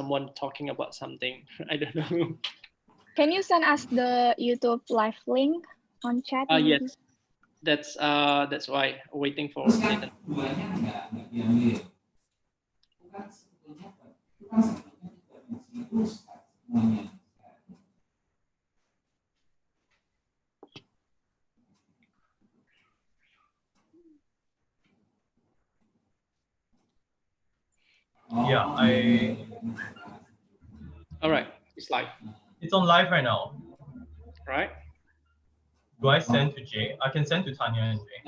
someone talking about something. I don't know. Can you send us the YouTube live link on chat? Yes, that's why waiting for Nathan. Yeah, All right, it's live. It's on live right now. Right. Do I send to Jay? I can send to Tanya and Jay.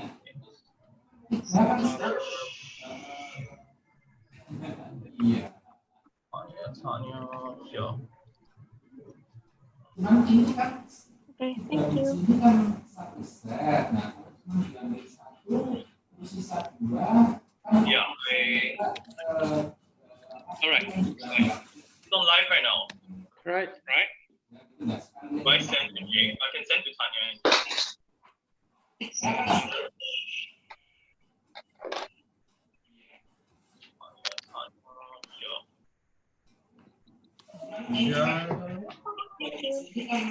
Tanya, sure. Okay, thank you. Yeah, all right. It's on live right now. Right. Do I send to Jay? I can send to Tanya and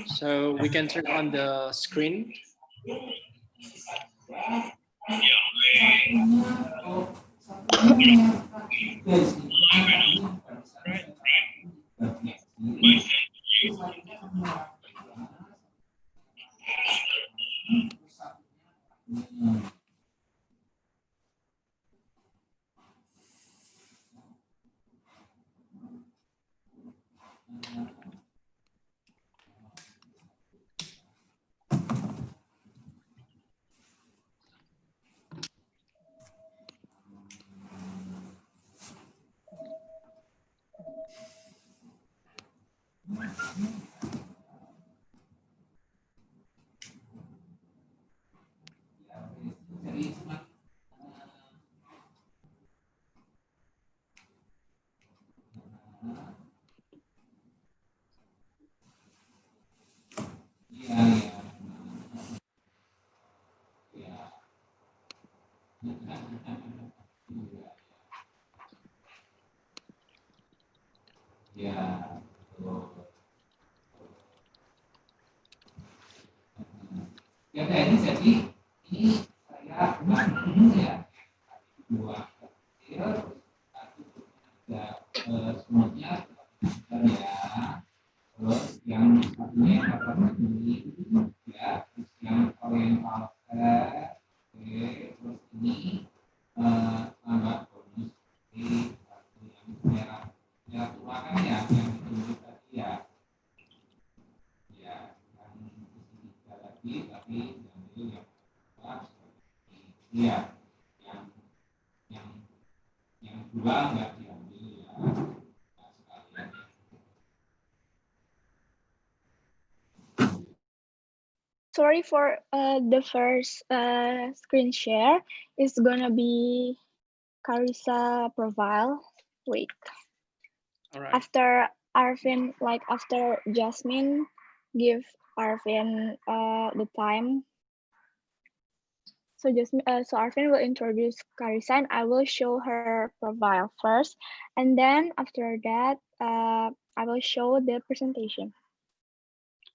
So we can turn on the screen. Sorry for the first screen share. It's gonna be Carissa profile. Wait. All right. After Arvin, like after Jasmine, give Arvin the time. So so Arvin will introduce Carissa and I will show her profile first. And then after that, I will show the presentation.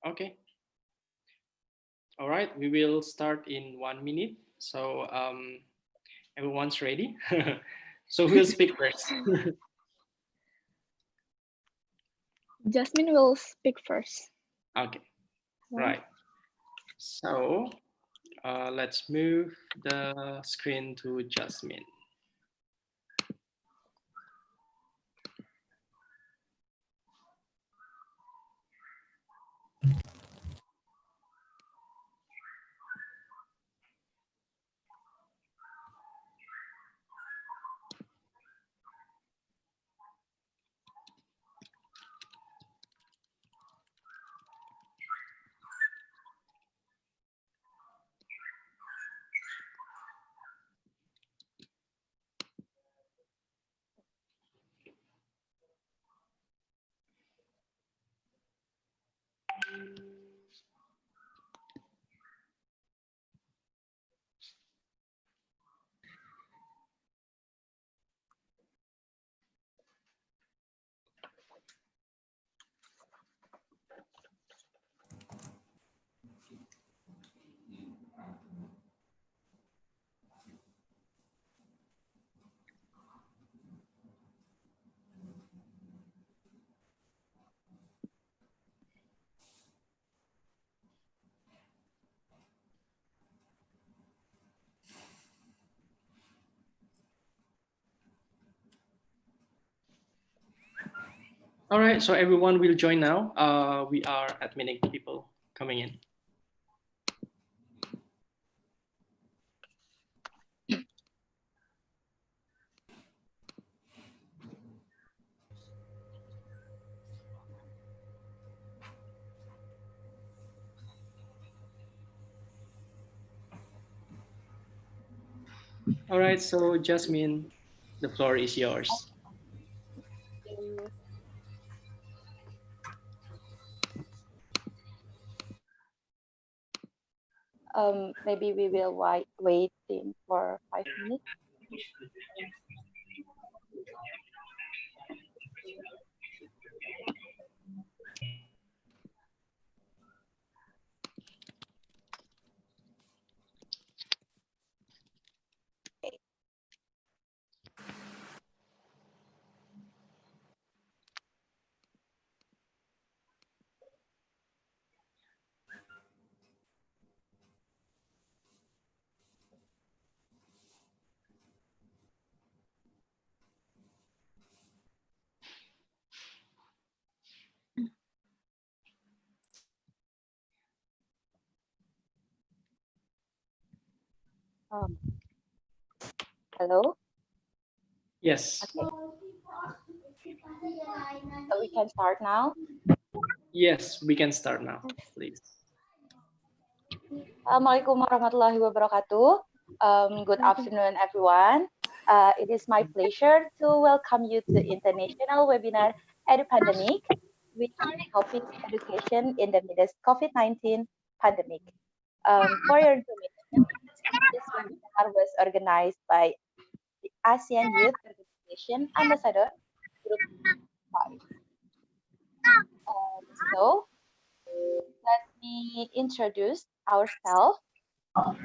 Okay. All right, we will start in 1 minute. So everyone's ready. So who will speak first? Jasmine will speak first. Okay, right. So let's move the screen to Jasmine. All right, so everyone will join now. We are admitting people coming in. All right, so Jasmine, the floor is yours. Maybe we will waiting for 5 minutes. Hello. Yes. Okay, so we can start now. Yes, we can start now, please. Assalamualaikum warahmatullahi wabarakatuh. Good afternoon, everyone. It is my pleasure to welcome you to international webinar Edu Pandemic, which topic education in the midst COVID-19 pandemic. For your information, this webinar was organized by the ASEAN Youth Organization Ambassador Group 5. So let me introduce ourselves.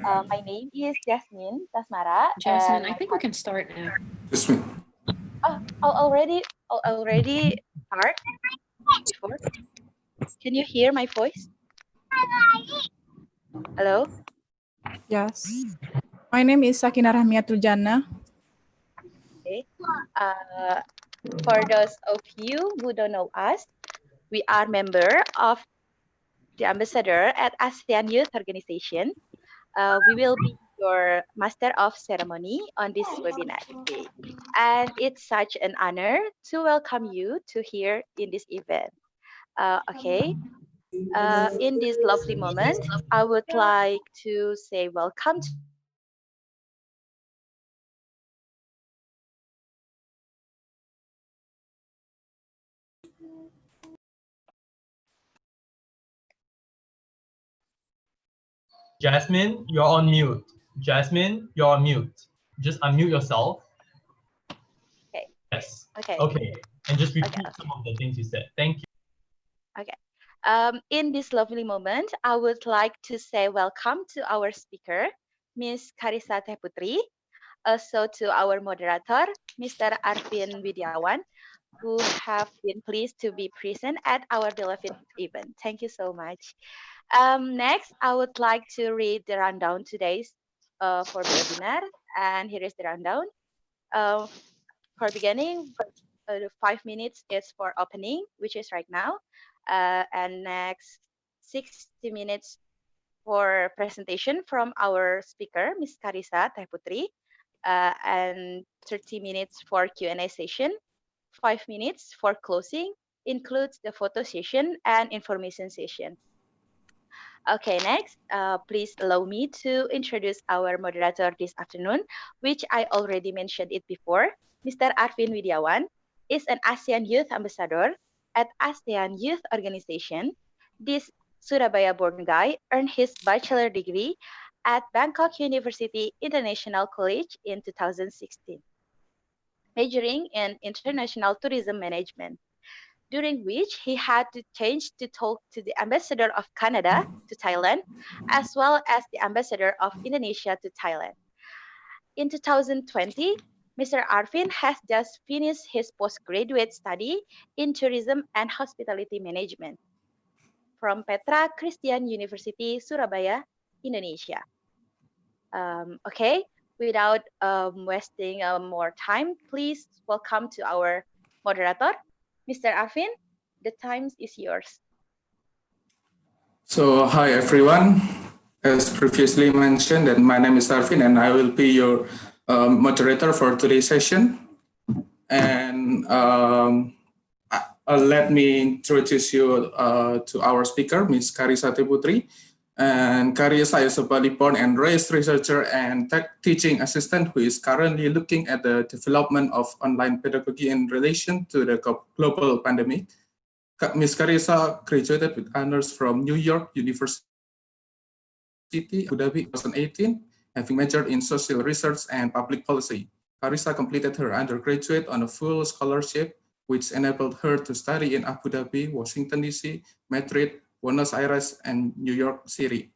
My name is Jasmine Tasmara. Jasmine, And I think we can start now. Jasmine. Already start before. Can you hear my voice? Hello? Yes. My name is Sakina Rahmiatul Jannah. Okay. For those of you who don't know us, we are member of the ambassador at ASEAN Youth Organization. We will be your master of ceremony on this webinar today. And it's such an honor to welcome you to here in this event. Okay. In this lovely moment, I would like to say welcome to Jasmine, you're on mute. Jasmine, you're on mute. Just unmute yourself. Okay. Yes. Okay. Okay. And just repeat Okay. some of the things you said. Thank you. Okay. In this lovely moment, I would like to say welcome to our speaker, Ms. Karisa Tehputri, also to our moderator, Mr. Arvin Widyawan, who have been pleased to be present at our beloved event. Thank you so much. Next, I would like to read the rundown today's for the webinar, and here is the rundown. For beginning, the 5 minutes is for opening, which is right now, and next 60 minutes for presentation from our speaker, Ms. Karisa Tehputri, and 30 minutes for Q&A session. 5 minutes for closing includes the photo session and information session. Okay, next, please allow me to introduce our moderator this afternoon, which I already mentioned it before. Mr. Arvin Widyawan is an ASEAN Youth Ambassador at ASEAN Youth Organization. This Surabaya-born guy earned his bachelor degree at Bangkok University International College in 2016, majoring in international tourism management, during which he had to change to talk to the ambassador of Canada to Thailand, as well as the ambassador of Indonesia to Thailand. In 2020, Mr. Arvin has just finished his postgraduate study in tourism and hospitality management from Petra Christian University, Surabaya, Indonesia. Okay, without wasting more time, please welcome to our moderator, Mr. Arvin, the time is yours. So, hi everyone. As previously mentioned, that my name is Arvin and I will be your moderator for today's session. And let me introduce you to our speaker, Ms. Karisa Putri. And Karisa is a Bali-born and raised researcher and teaching assistant who is currently looking at the development of online pedagogy in relation to the global pandemic. Ms. Karisa graduated with honors from New York University, Abu Dhabi, 2018, having majored in social research and public policy. Karisa completed her undergraduate on a full scholarship, which enabled her to study in Abu Dhabi, Washington, D.C., Madrid, Buenos Aires, and New York City.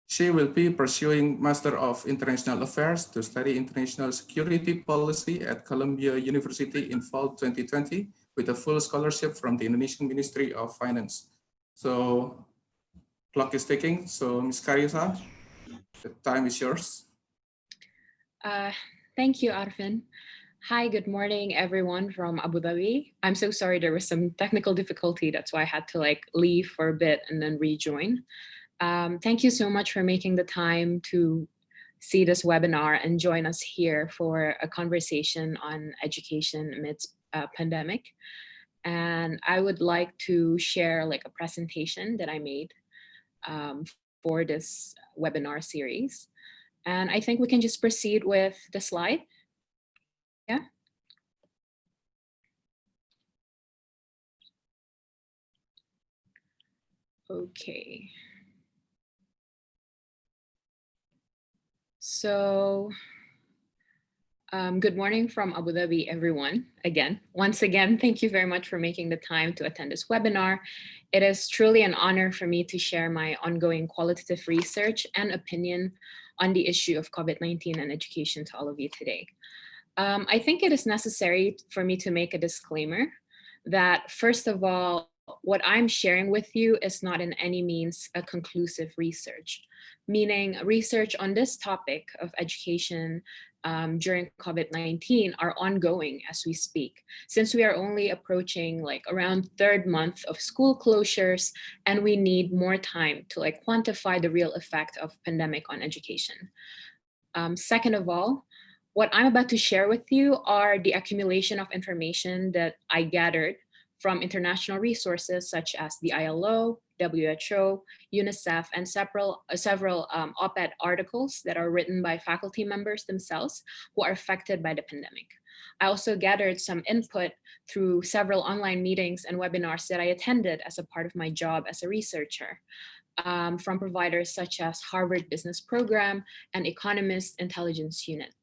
She will be pursuing Master of International Affairs to study international security policy at Columbia University in fall 2020 with a full scholarship from the Indonesian Ministry of Finance. So, clock is ticking. So, Ms. Karisa, the time is yours. Thank you, Arvin. Hi, good morning, everyone from Abu Dhabi. I'm so sorry there was some technical difficulty. That's why I had to leave for a bit and then rejoin. Thank you so much for making the time to see this webinar and join us here for a conversation on education amidst a pandemic. And I would like to share a presentation that I made for this webinar series. And I think we can just proceed with the slide. Yeah. Okay. So, good morning from Abu Dhabi, everyone. Once again, thank you very much for making the time to attend this webinar. It is truly an honor for me to share my ongoing qualitative research and opinion on the issue of COVID-19 and education to all of you today. I think it is necessary for me to make a disclaimer that, first of all, what I'm sharing with you is not in any means a conclusive research, meaning research on this topic of education during COVID-19 are ongoing as we speak, since we are only approaching around third month of school closures, and we need more time to quantify the real effect of pandemic on education. Second of all, what I'm about to share with you are the accumulation of information that I gathered from international resources such as the ILO, WHO, UNICEF, and several op-ed articles that are written by faculty members themselves who are affected by the pandemic. I also gathered some input through several online meetings and webinars that I attended as a part of my job as a researcher, from providers such as Harvard Business Program and Economist Intelligence Unit.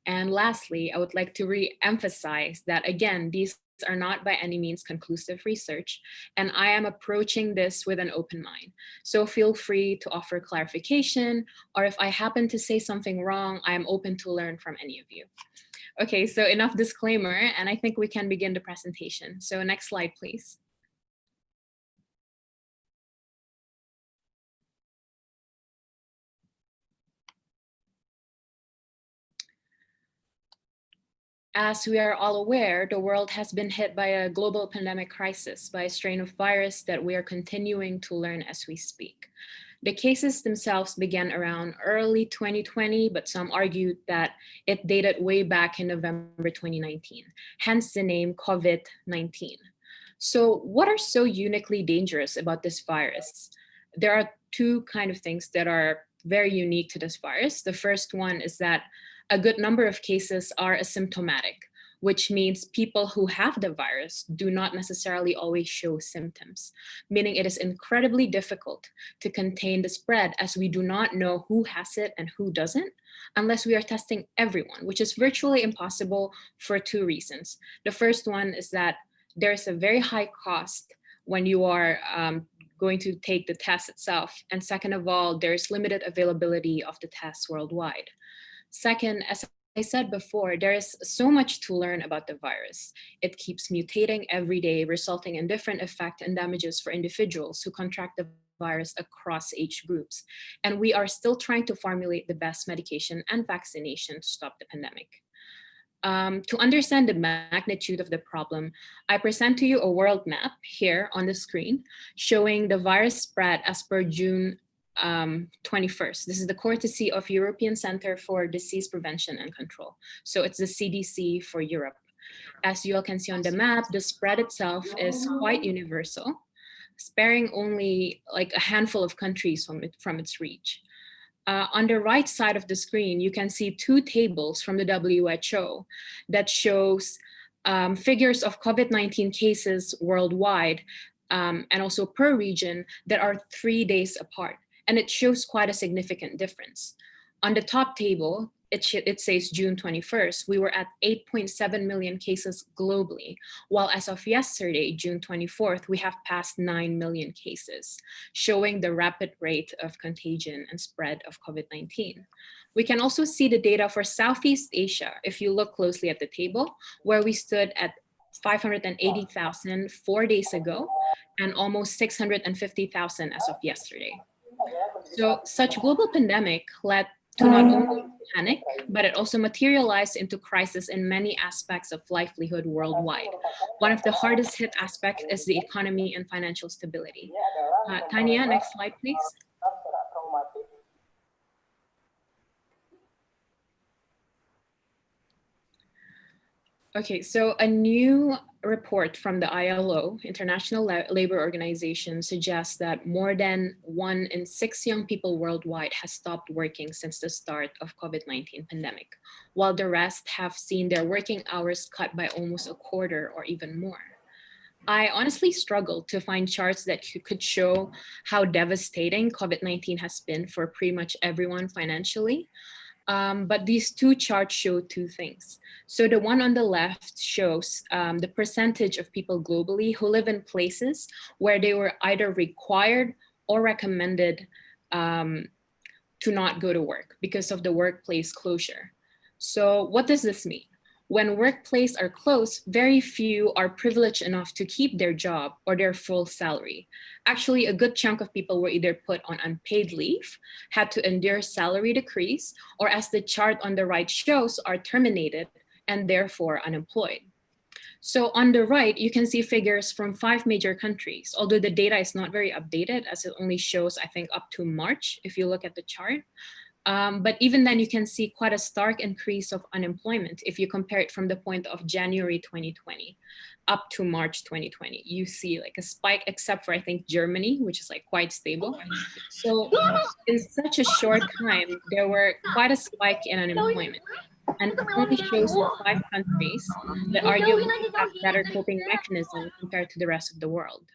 And lastly, I would like to re-emphasize that, again, these are not by any means conclusive research, and I am approaching this with an open mind. So feel free to offer clarification, or if I happen to say something wrong, I am open to learn from any of you. Okay, so enough disclaimer, and I think we can begin the presentation. So next slide, please. As we are all aware, the world has been hit by a global pandemic crisis, by a strain of virus that we are continuing to learn as we speak. The cases themselves began around early 2020, but some argued that it dated way back in November 2019, hence the name COVID-19. So what are so uniquely dangerous about this virus? There are two kind of things that are very unique to this virus. The first one is that a good number of cases are asymptomatic, which means people who have the virus do not necessarily always show symptoms, meaning it is incredibly difficult to contain the spread as we do not know who has it and who doesn't, unless we are testing everyone, which is virtually impossible for two reasons. The first one is that there's a very high cost when you are going to take the test itself. And second of all, there's limited availability of the tests worldwide. Second, as I said before, there is so much to learn about the virus. It keeps mutating every day, resulting in different effects and damages for individuals who contract the virus across age groups. And we are still trying to formulate the best medication and vaccination to stop the pandemic. To understand the magnitude of the problem, I present to you a world map here on the screen showing the virus spread as per June 21st. This is the courtesy of European Center for Disease Prevention and Control. So it's the CDC for Europe. As you all can see on the map, the spread itself is quite universal, sparing only like a handful of countries from its reach. On the right side of the screen, you can see two tables from the WHO that shows figures of COVID-19 cases worldwide and also per region that are 3 days apart. And it shows quite a significant difference. On the top table, it says June 21st, we were at 8.7 million cases globally, while as of yesterday, June 24th, we have passed 9 million cases, showing the rapid rate of contagion and spread of COVID-19. We can also see the data for Southeast Asia, if you look closely at the table, where we stood at 580,000 4 days ago, and almost 650,000 as of yesterday. So such global pandemic led to not only panic, but it also materialized into crisis in many aspects of livelihood worldwide. One of the hardest hit aspects is the economy and financial stability. Tanya, next slide, please. Okay, so a new report from the ILO, International Labor Organization, suggests that more than 1 in 6 young people worldwide has stopped working since the start of COVID-19 pandemic, while the rest have seen their working hours cut by almost a quarter or even more. I honestly struggled to find charts that could show how devastating COVID-19 has been for pretty much everyone financially. But these two charts show two things. So the one on the left shows the percentage of people globally who live in places where they were either required or recommended to not go to work because of the workplace closure. So what does this mean? When workplaces are closed, very few are privileged enough to keep their job or their full salary. Actually, a good chunk of people were either put on unpaid leave, had to endure salary decrease, or as the chart on the right shows, are terminated and therefore unemployed. So on the right, you can see figures from 5 major countries, although the data is not very updated as it only shows, I think, up to March, if you look at the chart. But even then, you can see quite a stark increase of unemployment if you compare it from the point of January 2020 up to March 2020. You see like a spike, except for I think Germany, which is like quite stable. So in such a short time, there were quite a spike in unemployment. And it only shows the 5 countries that arguably have better coping mechanisms compared to the rest of the world.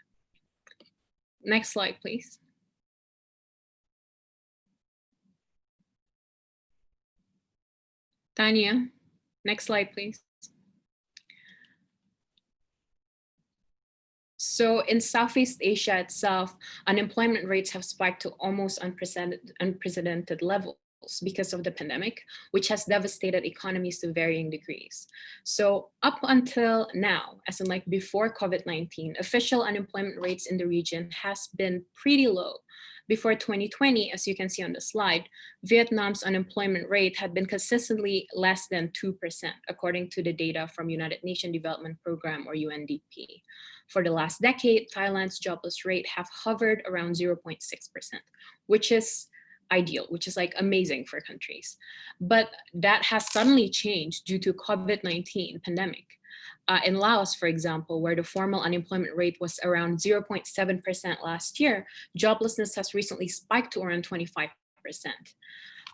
Next slide, please. Tanya, next slide, please. So in Southeast Asia itself, unemployment rates have spiked to almost unprecedented levels because of the pandemic, which has devastated economies to varying degrees. So up until now, as in like before COVID-19, official unemployment rates in the region has been pretty low. Before 2020, as you can see on the slide, Vietnam's unemployment rate had been consistently less than 2%, according to the data from United Nations Development Program, or UNDP. For the last decade, Thailand's jobless rate have hovered around 0.6%, which is ideal, which is like amazing for countries. But that has suddenly changed due to COVID-19 pandemic. In Laos, for example, where the formal unemployment rate was around 0.7% last year, joblessness has recently spiked to around 25%.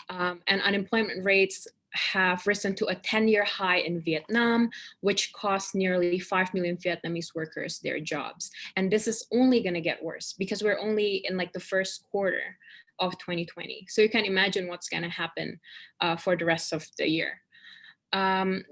And unemployment rates have risen to a 10-year high in Vietnam, which cost nearly 5 million Vietnamese workers their jobs. And this is only going to get worse because we're only in like the first quarter of 2020. So you can imagine what's going to happen for the rest of the year.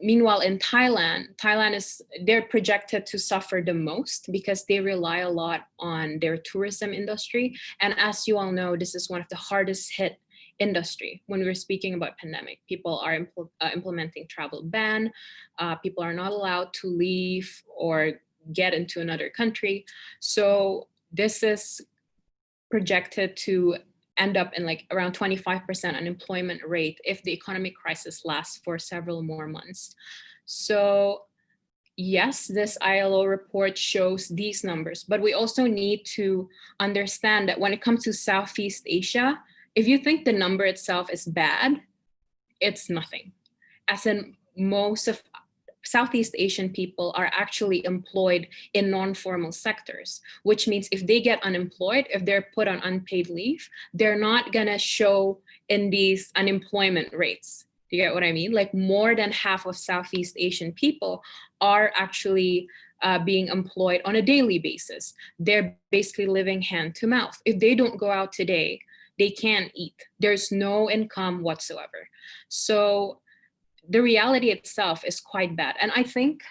Meanwhile, in Thailand, they're projected to suffer the most because they rely a lot on their tourism industry. And as you all know, this is one of the hardest hit industry when we're speaking about pandemic. People are implementing travel ban. People are not allowed to leave or get into another country. So this is projected to end up in like around 25% unemployment rate if the economic crisis lasts for several more months. So yes, this ILO report shows these numbers, but we also need to understand that when it comes to Southeast Asia, if you think the number itself is bad, it's nothing. As in, most of Southeast Asian people are actually employed in non-formal sectors, which means if they get unemployed, if they're put on unpaid leave, they're not gonna show in these unemployment rates. Do you get what I mean? Like more than half of Southeast Asian people are actually being employed on a daily basis. They're basically living hand to mouth. If they don't go out today, they can't eat. There's no income whatsoever. So the reality itself is quite bad. And I think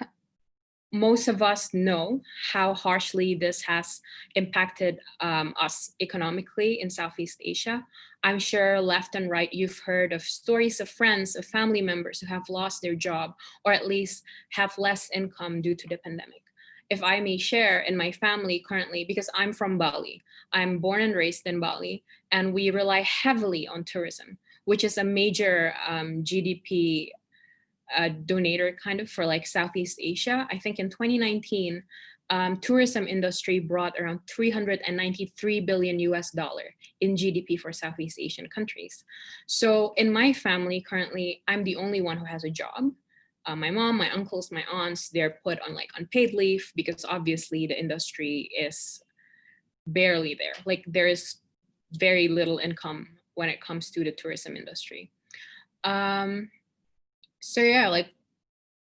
most of us know how harshly this has impacted us economically in Southeast Asia. I'm sure left and right, you've heard of stories of friends, of family members who have lost their job or at least have less income due to the pandemic. If I may share, in my family currently, because I'm from Bali, I'm born and raised in Bali, and we rely heavily on tourism, which is a major GDP donator kind of for like Southeast Asia. I think in 2019, tourism industry brought around 393 billion US dollar in GDP for Southeast Asian countries. So in my family currently, I'm the only one who has a job. My mom, my uncles, my aunts, they're put on like unpaid leave because obviously the industry is barely there. Like there is very little income when it comes to the tourism industry. So yeah, like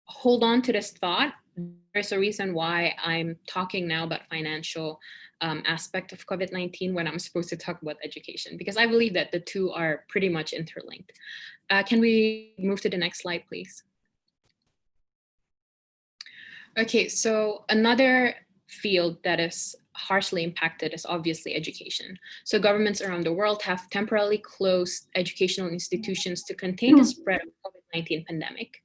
hold on to this thought. There's a reason why I'm talking now about financial aspect of COVID-19 when I'm supposed to talk about education, because I believe that the two are pretty much interlinked. Can we move to the next slide, please? Okay, so another field that is harshly impacted is obviously education. So governments around the world have temporarily closed educational institutions to contain the spread of COVID-19 pandemic.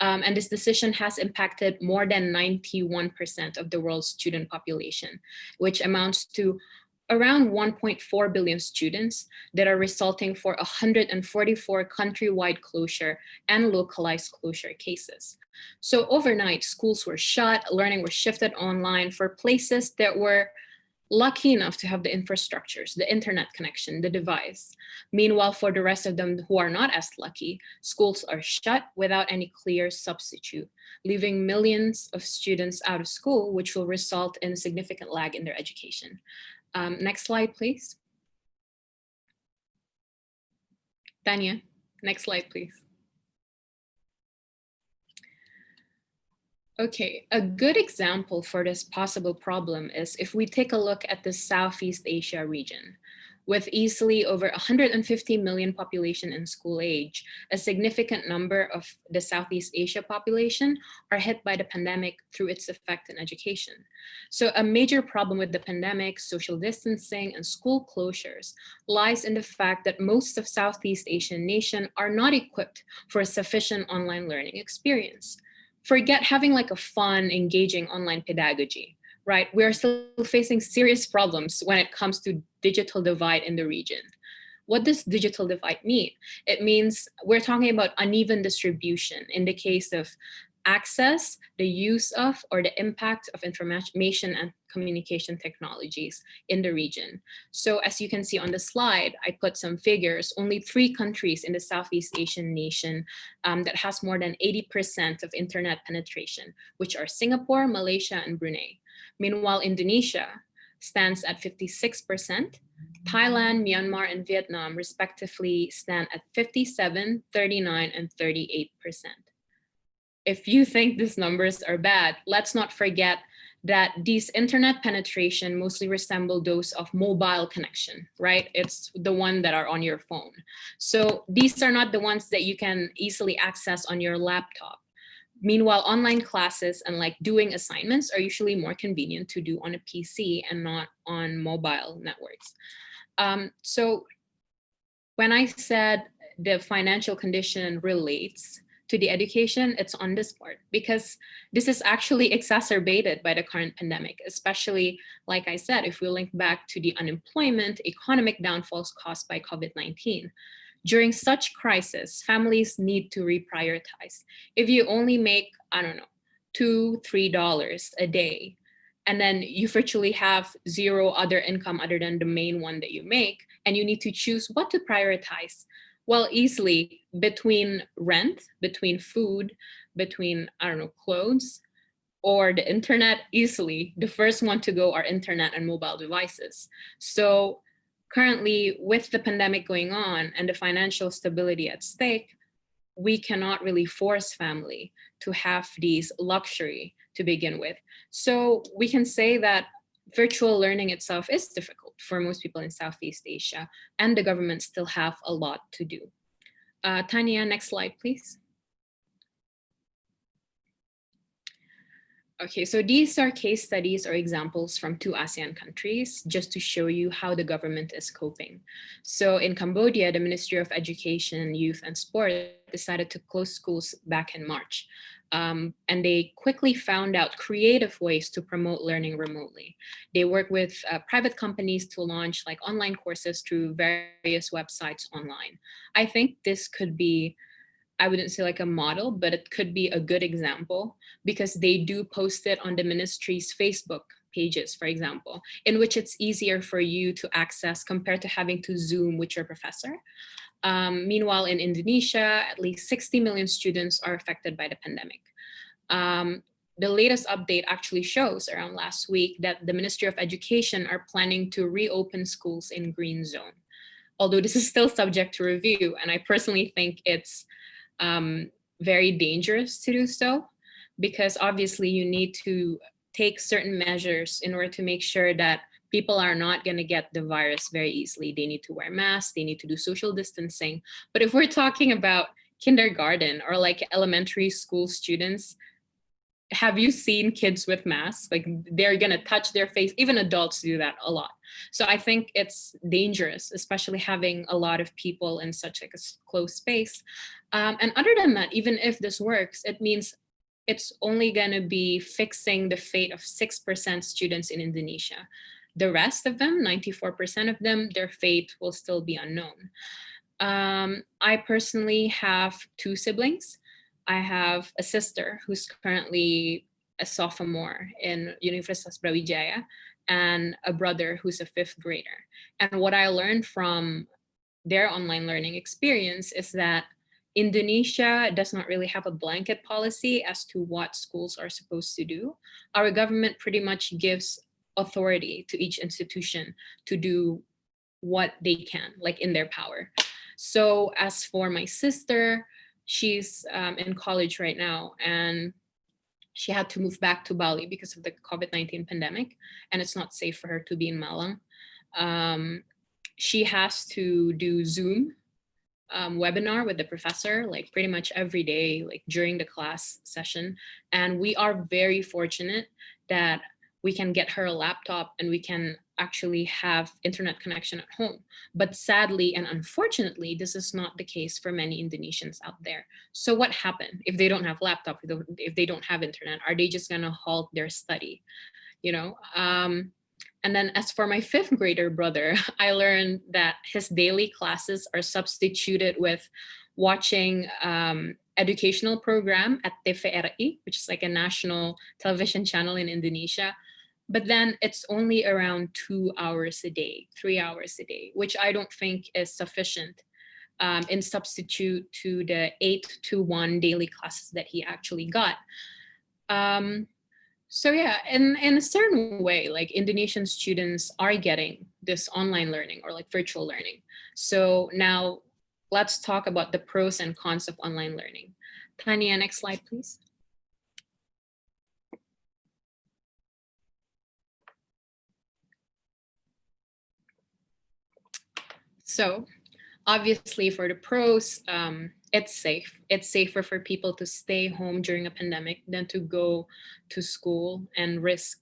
And this decision has impacted more than 91% of the world's student population, which amounts to around 1.4 billion students that are resulting for 144 countrywide closure and localized closure cases. So overnight, schools were shut, learning was shifted online for places that were lucky enough to have the infrastructures, the internet connection, the device. Meanwhile, for the rest of them who are not as lucky, schools are shut without any clear substitute, leaving millions of students out of school, which will result in a significant lag in their education. Next slide, please. Tanya, next slide, please. Okay, a good example for this possible problem is if we take a look at the Southeast Asia region. With easily over 150 million population in school age, a significant number of the Southeast Asia population are hit by the pandemic through its effect in education. So a major problem with the pandemic, social distancing, and school closures lies in the fact that most of Southeast Asian nations are not equipped for a sufficient online learning experience. Forget having like a fun, engaging online pedagogy, right? We're still facing serious problems when it comes to digital divide in the region. What does digital divide mean? It means we're talking about uneven distribution in the case of access, the use of, or the impact of information and communication technologies in the region. So as you can see on the slide, I put some figures. Only 3 countries in the Southeast Asian nation that has more than 80% of internet penetration, which are Singapore, Malaysia, and Brunei. Meanwhile, Indonesia stands at 56%. Thailand, Myanmar, and Vietnam respectively stand at 57, 39, and 38%. If you think these numbers are bad, let's not forget that these internet penetration mostly resemble those of mobile connection, right? It's the one that are on your phone. So these are not the ones that you can easily access on your laptop. Meanwhile, online classes and like doing assignments are usually more convenient to do on a PC and not on mobile networks. So when I said the financial condition relates to the education, it's on this part, because this is actually exacerbated by the current pandemic, especially, like I said, if we link back to the unemployment, economic downfalls caused by COVID-19. During such crisis, families need to reprioritize. If you only make, I don't know, $2, $3 a day, and then you virtually have zero other income other than the main one that you make, and you need to choose what to prioritize, well, easily between rent, between food, between, I don't know, clothes, or the internet, easily the first one to go are internet and mobile devices. So currently, with the pandemic going on and the financial stability at stake, we cannot really force family to have these luxury to begin with. So we can say that virtual learning itself is difficult for most people in Southeast Asia, and the government still have a lot to do. Tanya, next slide, please. Okay, so these are case studies or examples from 2 ASEAN countries, just to show you how the government is coping. So in Cambodia, the Ministry of Education, Youth and Sport decided to close schools back in March. And they quickly found out creative ways to promote learning remotely. They work with private companies to launch like online courses through various websites online. I think this could be, I wouldn't say like a model, but it could be a good example, because they do post it on the ministry's Facebook pages, for example, in which it's easier for you to access compared to having to Zoom with your professor. Meanwhile, in Indonesia, at least 60 million students are affected by the pandemic. The latest update actually shows around last week that the Ministry of Education are planning to reopen schools in green zone. Although this is still subject to review, and I personally think it's very dangerous to do so, because obviously you need to take certain measures in order to make sure that people are not going to get the virus very easily. They need to wear masks, they need to do social distancing. But if we're talking about kindergarten or like elementary school students, have you seen kids with masks? Like they're going to touch their face. Even adults do that a lot. So I think it's dangerous, especially having a lot of people in such like a close space. And other than that, even if this works, it means it's only going to be fixing the fate of 6% students in Indonesia. The rest of them, 94% of them, their fate will still be unknown. I personally have 2 siblings. I have a sister who's currently a sophomore in Universitas Brawijaya, and a brother who's a 5th grader. And what I learned from their online learning experience is that Indonesia does not really have a blanket policy as to what schools are supposed to do. Our government pretty much gives authority to each institution to do what they can, like in their power. So as for my sister, she's in college right now, and she had to move back to Bali because of the COVID-19 pandemic, and it's not safe for her to be in Malang. She has to do Zoom webinar with the professor, like pretty much every day, like during the class session. And we are very fortunate that we can get her a laptop and we can actually have internet connection at home. But sadly and unfortunately, this is not the case for many Indonesians out there. So what happened if they don't have laptop, if they don't have internet? Are they just gonna halt their study? You know? And then as for my 5th grader brother, I learned that his daily classes are substituted with watching educational program at TVRI, which is like a national television channel in Indonesia. But then it's only around 2 hours a day, 3 hours a day, which I don't think is sufficient in substitute to the 8-to-1 daily classes that he actually got. So yeah, in a certain way, like Indonesian students are getting this online learning or like virtual learning. So now let's talk about the pros and cons of online learning. Tanya, next slide, please. So obviously for the pros, it's safe. It's safer for people to stay home during a pandemic than to go to school and risk,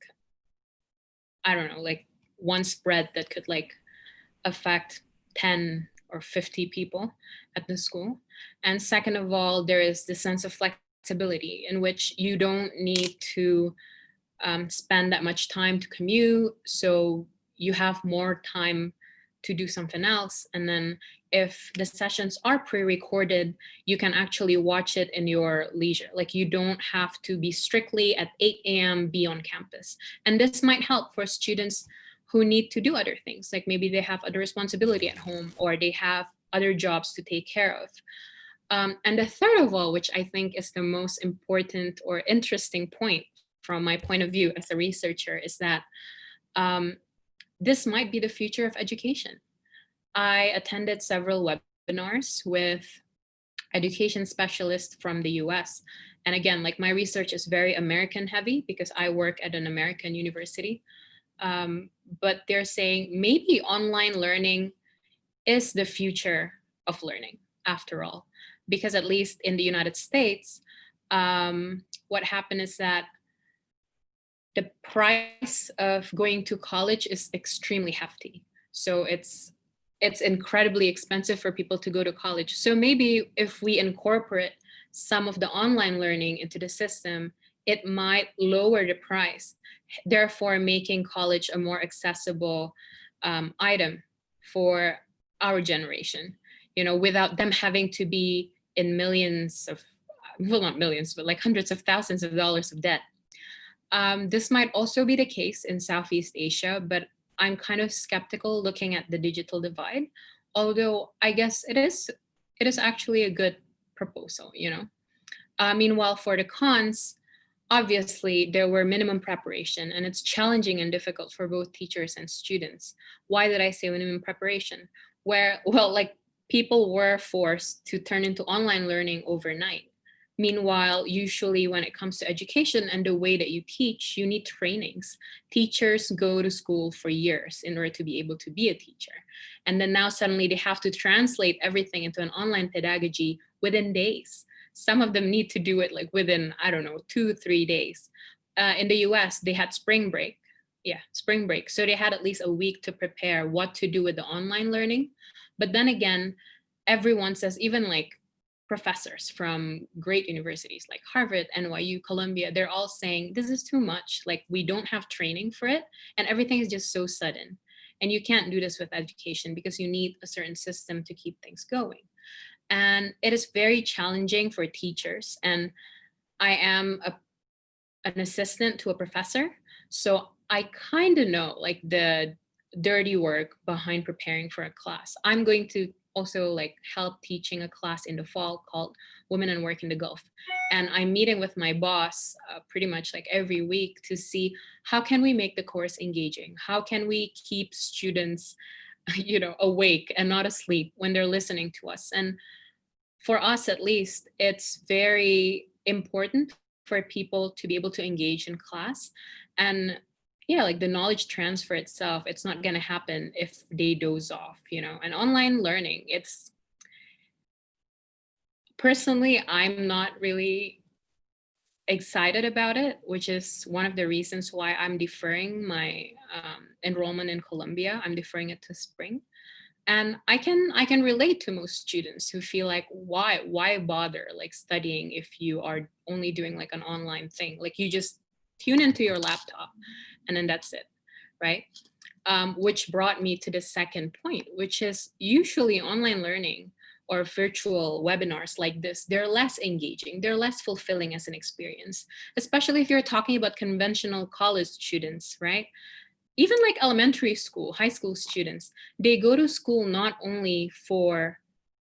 I don't know, like one spread that could like affect 10 or 50 people at the school. And second of all, there is the sense of flexibility in which you don't need to spend that much time to commute. So you have more time to do something else. And then if the sessions are pre-recorded, you can actually watch it in your leisure. Like you don't have to be strictly at 8 a.m. be on campus. And this might help for students who need to do other things. Like maybe they have other responsibility at home or they have other jobs to take care of. And the third of all, which I think is the most important or interesting point from my point of view as a researcher, is that this might be the future of education. I attended several webinars with education specialists from the US. And again, like my research is very American heavy because I work at an American university. But they're saying maybe online learning is the future of learning after all, because at least in the United States, what happened is that the price of going to college is extremely hefty. So it's incredibly expensive for people to go to college. So maybe if we incorporate some of the online learning into the system, it might lower the price, therefore making college a more accessible item for our generation, you know, without them having to be in millions of, well, not millions, but like hundreds of thousands of dollars of debt. This might also be the case in Southeast Asia, but I'm kind of skeptical looking at the digital divide, although I guess it is actually a good proposal, you know. Meanwhile, for the cons, obviously there were minimum preparation and it's challenging and difficult for both teachers and students. Why did I say minimum preparation? Where, well, like people were forced to turn into online learning overnight. Meanwhile, usually when it comes to education and the way that you teach, you need trainings. Teachers go to school for years in order to be able to be a teacher. And then now suddenly they have to translate everything into an online pedagogy within days. Some of them need to do it like within, I don't know, 2-3 days. In the US, they had spring break. Yeah, spring break. So they had at least a week to prepare what to do with the online learning. But then again, everyone says, even like professors from great universities like Harvard, NYU, Columbia, they're all saying, this is too much. Like we don't have training for it. And everything is just so sudden. And you can't do this with education because you need a certain system to keep things going. And it is very challenging for teachers. And I am an assistant to a professor. So I kind of know like the dirty work behind preparing for a class. I'm going to also like help teaching a class in the fall called Women and Work in the Gulf. And I'm meeting with my boss pretty much like every week to see how can we make the course engaging? How can we keep students, you know, awake and not asleep when they're listening to us? And for us, at least, it's very important for people to be able to engage in class. And yeah, like the knowledge transfer itself, it's not going to happen if they doze off, you know. And online learning, it's personally, I'm not really excited about it, which is one of the reasons why I'm deferring my enrollment in Columbia. I'm deferring it to spring. And I can relate to most students who feel like, why bother like studying if you are only doing like an online thing? Like you just tune into your laptop and then that's it, right? Which brought me to the second point, which is usually online learning or virtual webinars like this, they're less engaging, they're less fulfilling as an experience, especially if you're talking about conventional college students, right? Even like elementary school, high school students, they go to school not only for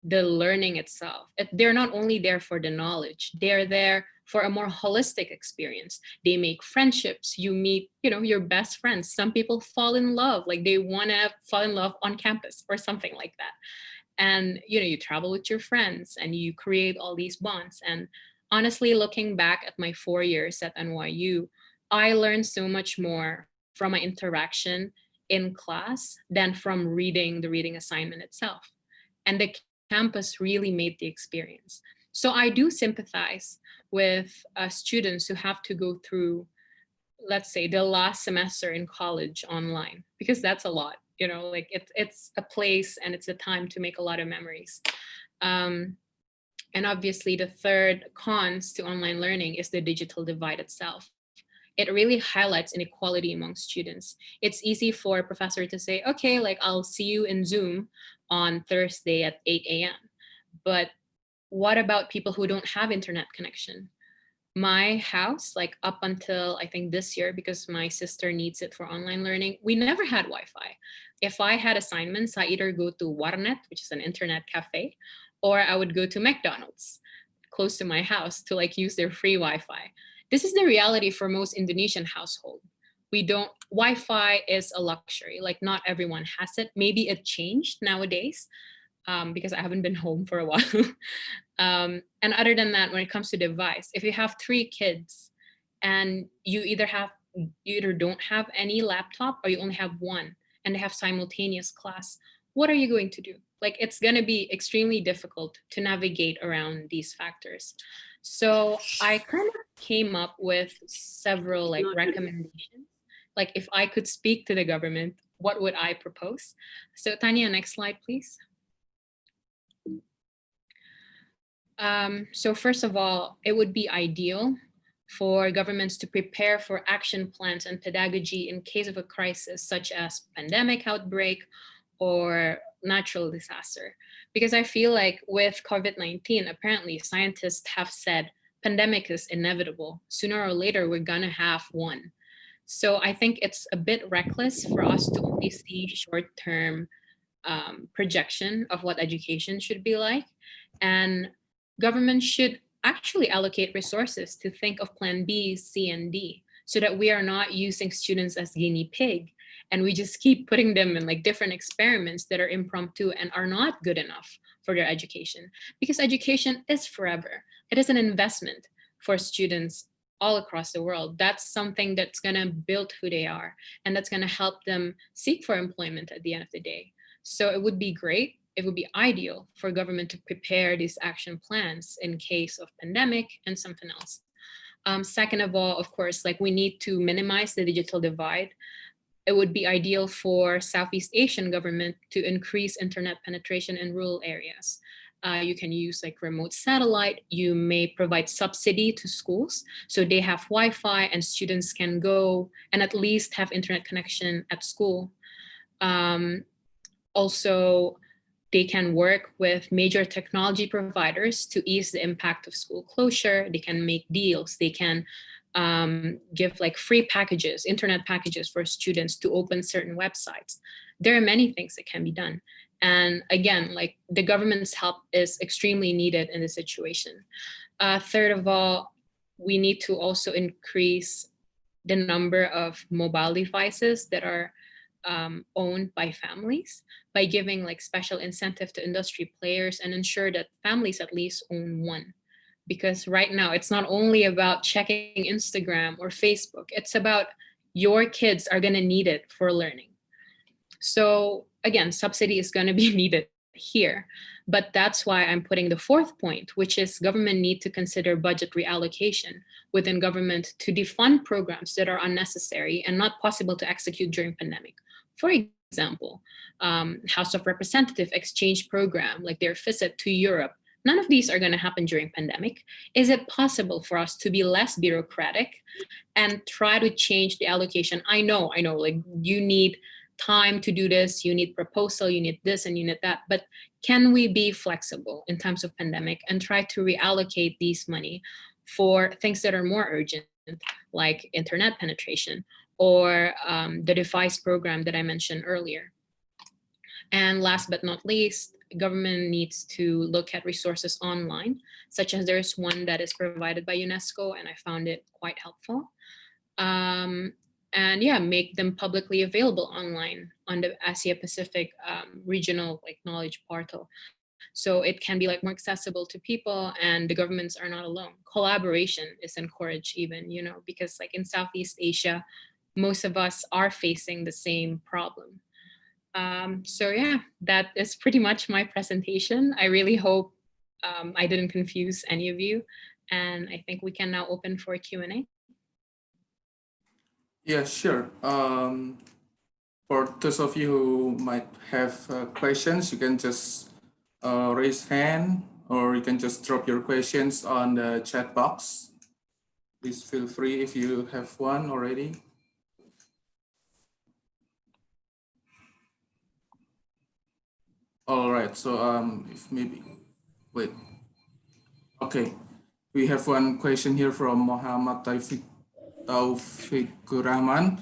the learning itself. They're not only there for the knowledge, they're there for a more holistic experience. They make friendships, you meet, you know, your best friends. Some people fall in love, like they want to fall in love on campus or something like that. And, you know, you travel with your friends and you create all these bonds. And honestly, looking back at my 4 years at NYU, I learned so much more from my interaction in class than from reading the reading assignment itself. And the campus really made the experience. So I do sympathize with students who have to go through let's say the last semester in college online, because that's a lot, you know, like it's a place and it's a time to make a lot of memories. And obviously the third cons to online learning is the digital divide itself. It really highlights inequality among students. It's easy for a professor to say, okay, like I'll see you in Zoom on Thursday at 8 a.m. But what about people who don't have internet connection? My house, like up until I think this year, because my sister needs it for online learning, we never had Wi-Fi. If I had assignments, I either go to Warnet, which is an internet cafe, or I would go to McDonald's close to my house to like use their free Wi-Fi. This is the reality for most Indonesian household. We don't, Wi-Fi is a luxury. Like not everyone has it. Maybe it changed nowadays, because I haven't been home for a while. And other than that, when it comes to device, if you have 3 kids and you either don't have any laptop or you only have one and they have simultaneous class, what are you going to do? Like it's going to be extremely difficult to navigate around these factors. So I kind of came up with several like recommendations. Like if I could speak to the government, what would I propose? So Tanya, next slide, please. So first of all, it would be ideal for governments to prepare for action plans and pedagogy in case of a crisis, such as pandemic outbreak or natural disaster. Because I feel like with COVID-19, apparently scientists have said pandemic is inevitable. Sooner or later, we're gonna have one. So I think it's a bit reckless for us to only see short-term projection of what education should be like. And government should actually allocate resources to think of plan B, C, and D, so that we are not using students as guinea pig and we just keep putting them in like different experiments that are impromptu and are not good enough for their education. Because education is forever. It is an investment for students all across the world. That's something that's gonna build who they are, and that's gonna help them seek for employment at the end of the day. So it would be great, it would be ideal for government to prepare these action plans in case of pandemic and something else. Second of all, of course, like we need to minimize the digital divide. It would be ideal for Southeast Asian government to increase internet penetration in rural areas. You can use like remote satellite. You may provide subsidy to schools so they have Wi-Fi and students can go and at least have internet connection at school. Also, they can work with major technology providers to ease the impact of school closure. They can make deals. They can give like free packages, internet packages for students to open certain websites. There are many things that can be done. And again, like the government's help is extremely needed in this situation. Third of all, we need to also increase the number of mobile devices that are owned by families by giving like special incentive to industry players and ensure that families at least own one. Because right now it's not only about checking Instagram or Facebook, it's about your kids are gonna need it for learning. So again, subsidy is gonna be needed here. But that's why I'm putting the fourth point, which is government need to consider budget reallocation within government to defund programs that are unnecessary and not possible to execute during pandemic. For example, House of Representative exchange program, like their visit to Europe, none of these are going to happen during pandemic. Is it possible for us to be less bureaucratic and try to change the allocation? I know, like you need time to do this, you need proposal, you need this and you need that, but can we be flexible in times of pandemic and try to reallocate these money for things that are more urgent, like internet penetration or the device program that I mentioned earlier? And last but not least, government needs to look at resources online, such as there's one that is provided by UNESCO, and I found it quite helpful. And yeah, make them publicly available online on the Asia Pacific regional like knowledge portal. So it can be like more accessible to people and the governments are not alone. Collaboration is encouraged even, you know, because like in Southeast Asia, most of us are facing the same problem. So yeah, that is pretty much my presentation. I really hope I didn't confuse any of you. And I think we can now open for Q&A. Yeah, sure. For those of you who might have questions, you can just raise hand, or you can just drop your questions on the chat box. Please feel free if you have one already. All right, so if maybe, wait. Okay, we have one question here from Muhammad Taufikur Rahman.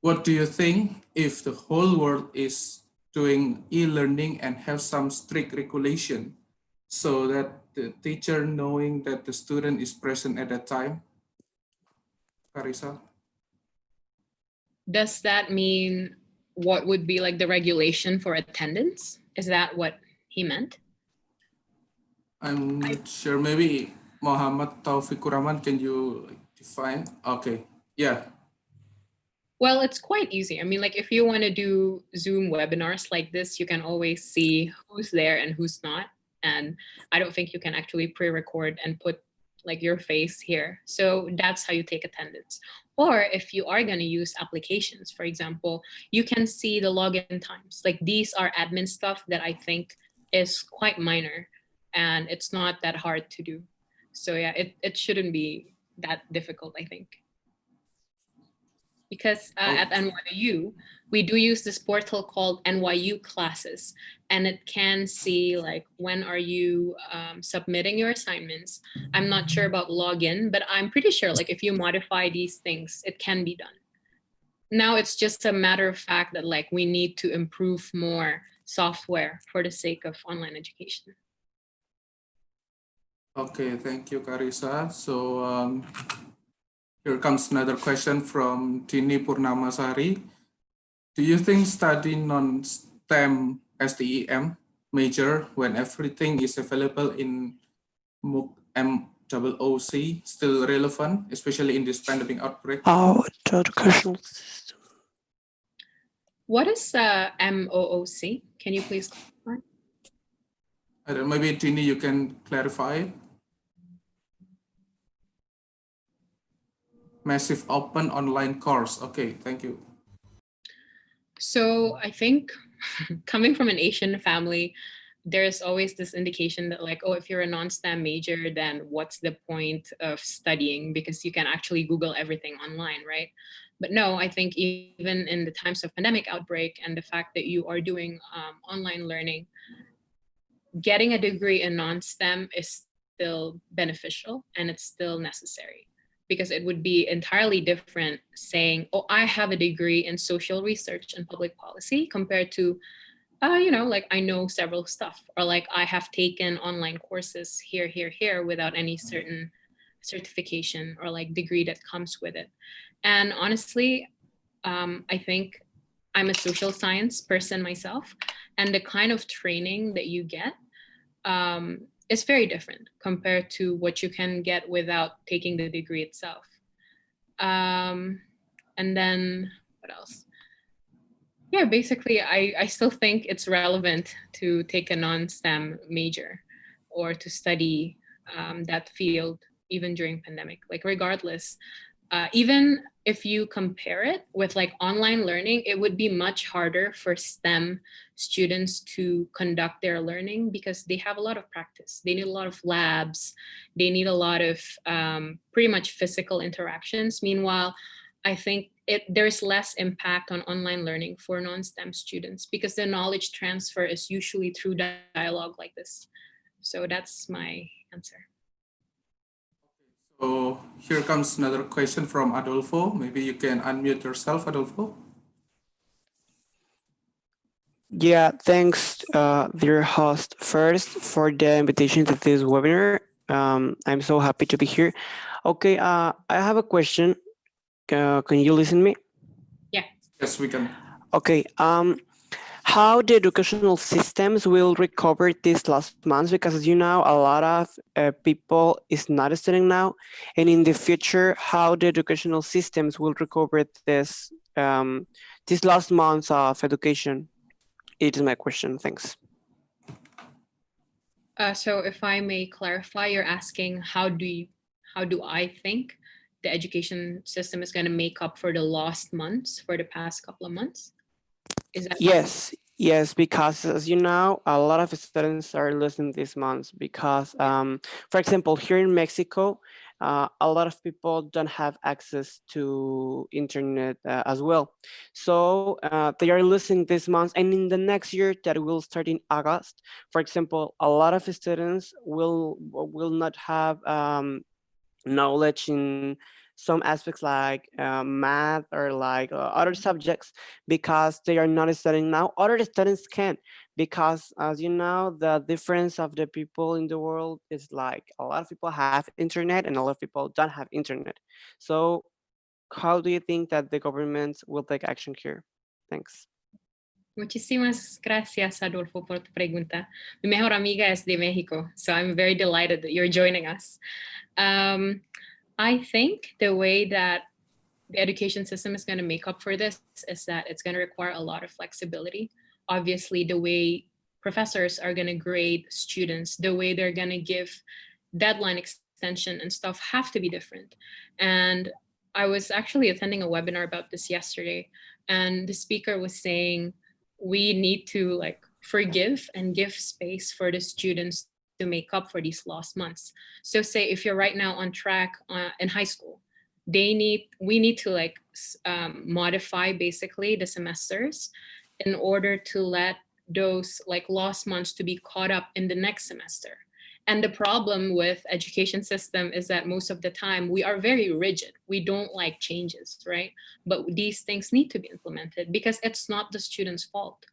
What do you think if the whole world is doing e-learning and have some strict regulation so that the teacher knowing that the student is present at that time? Carissa? Does that mean what would be like the regulation for attendance? Is that what he meant? I'm not sure. Maybe Muhammad Taufikur Rahman, can you define? Okay, yeah. Well, it's quite easy. I mean, like if you want to do Zoom webinars like this, you can always see who's there and who's not. And I don't think you can actually pre-record and put like your face here. So that's how you take attendance. Or if you are going to use applications, for example, you can see the login times. Like these are admin stuff that I think is quite minor and it's not that hard to do. So yeah, it shouldn't be that difficult, I think. Because at NYU, we do use this portal called NYU Classes, and it can see like when are you submitting your assignments. I'm not sure about login, but I'm pretty sure like if you modify these things, it can be done. Now it's just a matter of fact that like we need to improve more software for the sake of online education. Okay, thank you, Carissa. So here comes another question from Dini Purnamasari. Do you think studying non-STEM STEM major when everything is available in MOOC MOOC still relevant, especially in this pandemic outbreak? Oh, the educational system. What is MOOC? Can you please clarify? I don't know, maybe Dini, you can clarify. Massive open online course. Okay, thank you. So I think coming from an Asian family, there's always this indication that like, oh, if you're a non-STEM major, then what's the point of studying? Because you can actually Google everything online, right? But no, I think even in the times of pandemic outbreak and the fact that you are doing online learning, getting a degree in non-STEM is still beneficial and it's still necessary. Because it would be entirely different saying, oh, I have a degree in social research and public policy compared to, you know, like I know several stuff, or like I have taken online courses here without any certain certification or like degree that comes with it. And honestly, I think I'm a social science person myself, and the kind of training that you get is very different compared to what you can get without taking the degree itself. And then what else? Yeah, basically, I still think it's relevant to take a non-STEM major or to study that field even during pandemic. Like regardless, even if you compare it with like online learning, it would be much harder for STEM students to conduct their learning because they have a lot of practice. They need a lot of labs. They need a lot of pretty much physical interactions. Meanwhile, I think there's less impact on online learning for non-STEM students because the knowledge transfer is usually through dialogue like this. So that's my answer. So here comes another question from Adolfo. Maybe you can unmute yourself, Adolfo. Yeah, thanks, dear host, first for the invitation to this webinar. I'm so happy to be here. Okay, I have a question. Can you listen to me? Yeah. Yes, we can. Okay. How the educational systems will recover this last month, because as you know, a lot of people is not studying now, and in the future, how the educational systems will recover this this last month of education. It is my question. Thanks. So if I may clarify, you're asking how do I think the education system is going to make up for the lost months for the past couple of months? Is that Yes, yes, because as you know, a lot of students are losing these months because, for example, here in Mexico, a lot of people don't have access to internet as well. So they are losing these months, and in the next year that will start in August, for example, a lot of students will not have knowledge in some aspects like math or like other subjects because they are not studying now. Other students can, because as you know, the difference of the people in the world is like a lot of people have internet and a lot of people don't have internet. So how do you think that the government will take action here? Thanks. Muchísimas gracias, Adolfo, por tu pregunta. Mi mejor amiga es de Mexico, so I'm very delighted that you're joining us. I think the way that the education system is going to make up for this is that it's going to require a lot of flexibility. Obviously, the way professors are going to grade students, the way they're going to give deadline extension and stuff have to be different. And I was actually attending a webinar about this yesterday, and the speaker was saying we need to like forgive and give space for the students to make up for these lost months. So say if you're right now on track in high school, we need to like modify basically the semesters in order to let those like lost months to be caught up in the next semester. And the problem with education system is that most of the time we are very rigid. We don't like changes, right? But these things need to be implemented because it's not the student's fault.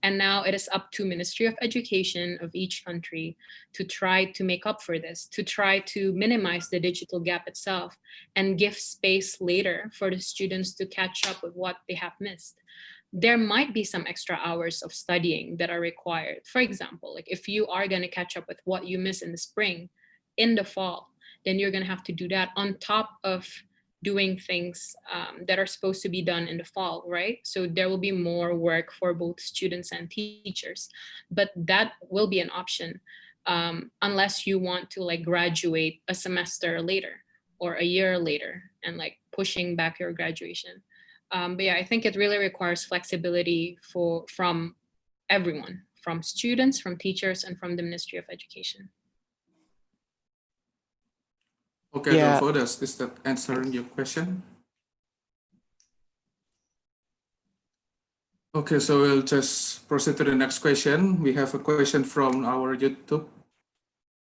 And now it is up to Ministry of Education of each country to try to make up for this, to try to minimize the digital gap itself and give space later for the students to catch up with what they have missed. There might be some extra hours of studying that are required. For example, like if you are going to catch up with what you miss in the spring, in the fall, then you're going to have to do that on top of doing things that are supposed to be done in the fall, right? So there will be more work for both students and teachers, but that will be an option unless you want to like graduate a semester later or a year later and like pushing back your graduation. But yeah, I think it really requires flexibility from everyone, from students, from teachers, and from the Ministry of Education. Okay, Yeah. Adolfo, is that answering your question? Okay, so we'll just proceed to the next question. We have a question from our YouTube,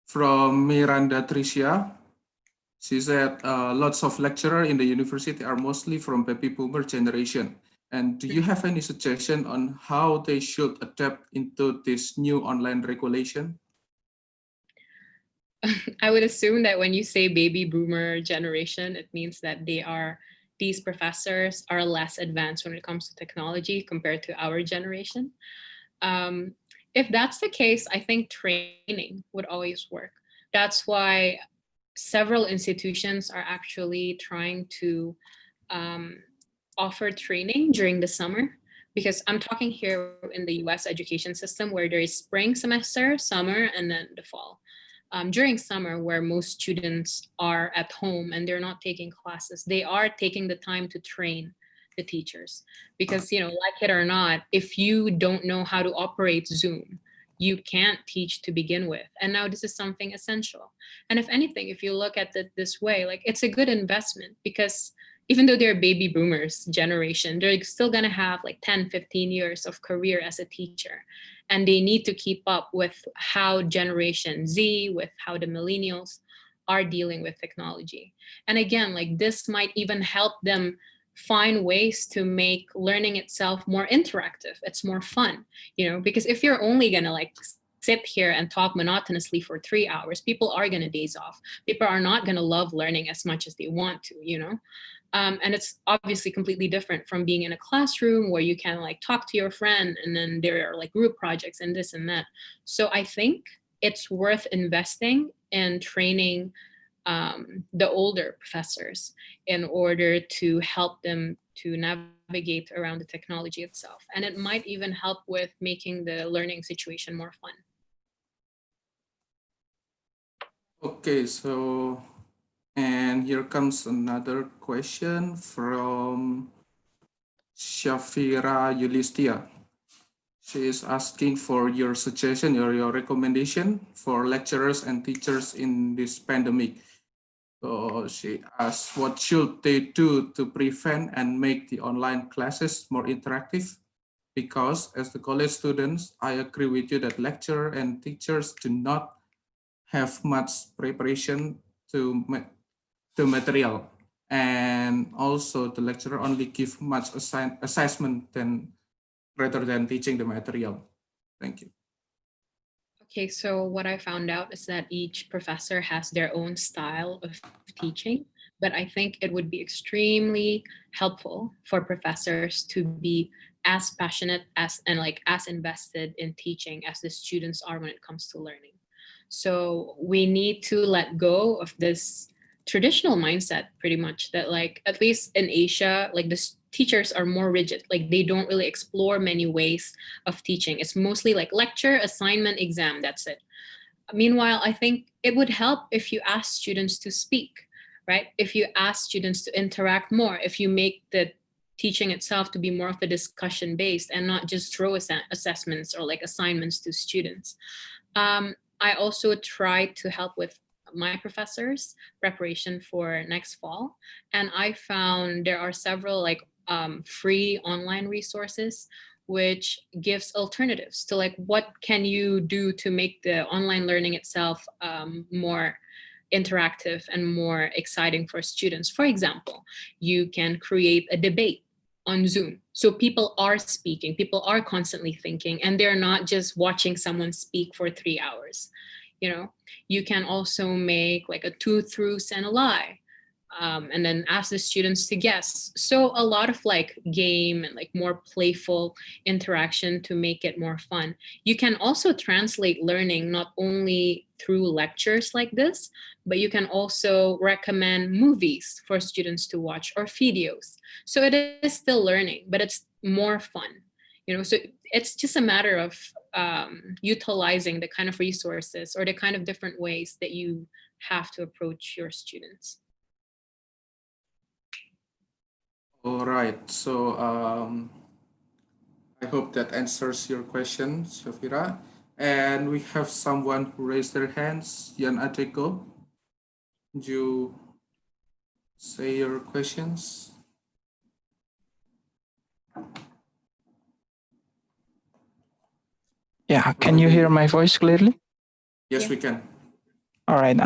from Miranda Tricia. She said, lots of lecturers in the university are mostly from baby boomer generation. And do you have any suggestion on how they should adapt into this new online regulation? I would assume that when you say baby boomer generation, it means that these professors are less advanced when it comes to technology compared to our generation. If that's the case, I think training would always work. That's why several institutions are actually trying to offer training during the summer, because I'm talking here in the US education system where there is spring semester, summer, and then the fall. During summer, where most students are at home and they're not taking classes, they are taking the time to train the teachers. Because, you know, like it or not, if you don't know how to operate Zoom, you can't teach to begin with. And now this is something essential. And if anything, if you look at it this way, like it's a good investment, because even though they're baby boomers generation, they're still going to have like 10, 15 years of career as a teacher. And they need to keep up with how Generation Z, with how the millennials are dealing with technology. And again, like this might even help them find ways to make learning itself more interactive. It's more fun, you know, because if you're only going to like sit here and talk monotonously for 3 hours, people are going to daze off. People are not going to love learning as much as they want to, you know. And it's obviously completely different from being in a classroom where you can like talk to your friend and then there are like group projects and this and that. So I think it's worth investing in training the older professors in order to help them to navigate around the technology itself. And it might even help with making the learning situation more fun. Okay, so And here comes another question from Shafira Yulistia. She is asking for your suggestion or your recommendation for lecturers and teachers in this pandemic. So she asks, what should they do to prevent and make the online classes more interactive? Because as the college students, I agree with you that lecturer and teachers do not have much preparation to material, and also the lecturer only give much assessment than rather than teaching the material. Thank you. Okay, so what I found out is that each professor has their own style of teaching, but I think it would be extremely helpful for professors to be as passionate as and like as invested in teaching as the students are when it comes to learning. So we need to let go of this traditional mindset pretty much that like at least in Asia, like teachers are more rigid, like they don't really explore many ways of teaching. It's mostly like lecture, assignment, exam, that's it. Meanwhile, I think it would help if you ask students to speak, right? If you ask students to interact more, if you make the teaching itself to be more of a discussion based and not just throw assessments or like assignments to students. I also try to help with my professors' preparation for next fall, and I found there are several like free online resources which gives alternatives to like what can you do to make the online learning itself more interactive and more exciting for students. For example, you can create a debate on Zoom. So people are speaking, people are constantly thinking, and they're not just watching someone speak for 3 hours. You know, you can also make like a two truths and a lie. And then ask the students to guess. So a lot of like game and like more playful interaction to make it more fun. You can also translate learning not only through lectures like this, but you can also recommend movies for students to watch or videos. So it is still learning, but it's more fun. You know, so it's just a matter of utilizing the kind of resources or the kind of different ways that you have to approach your students. All right, so I hope that answers your question, Shafira. And we have someone who raised their hands, Yan Adeko. Would you say your questions? Yeah, can you hear my voice clearly? Yes, Yeah. we can. All right.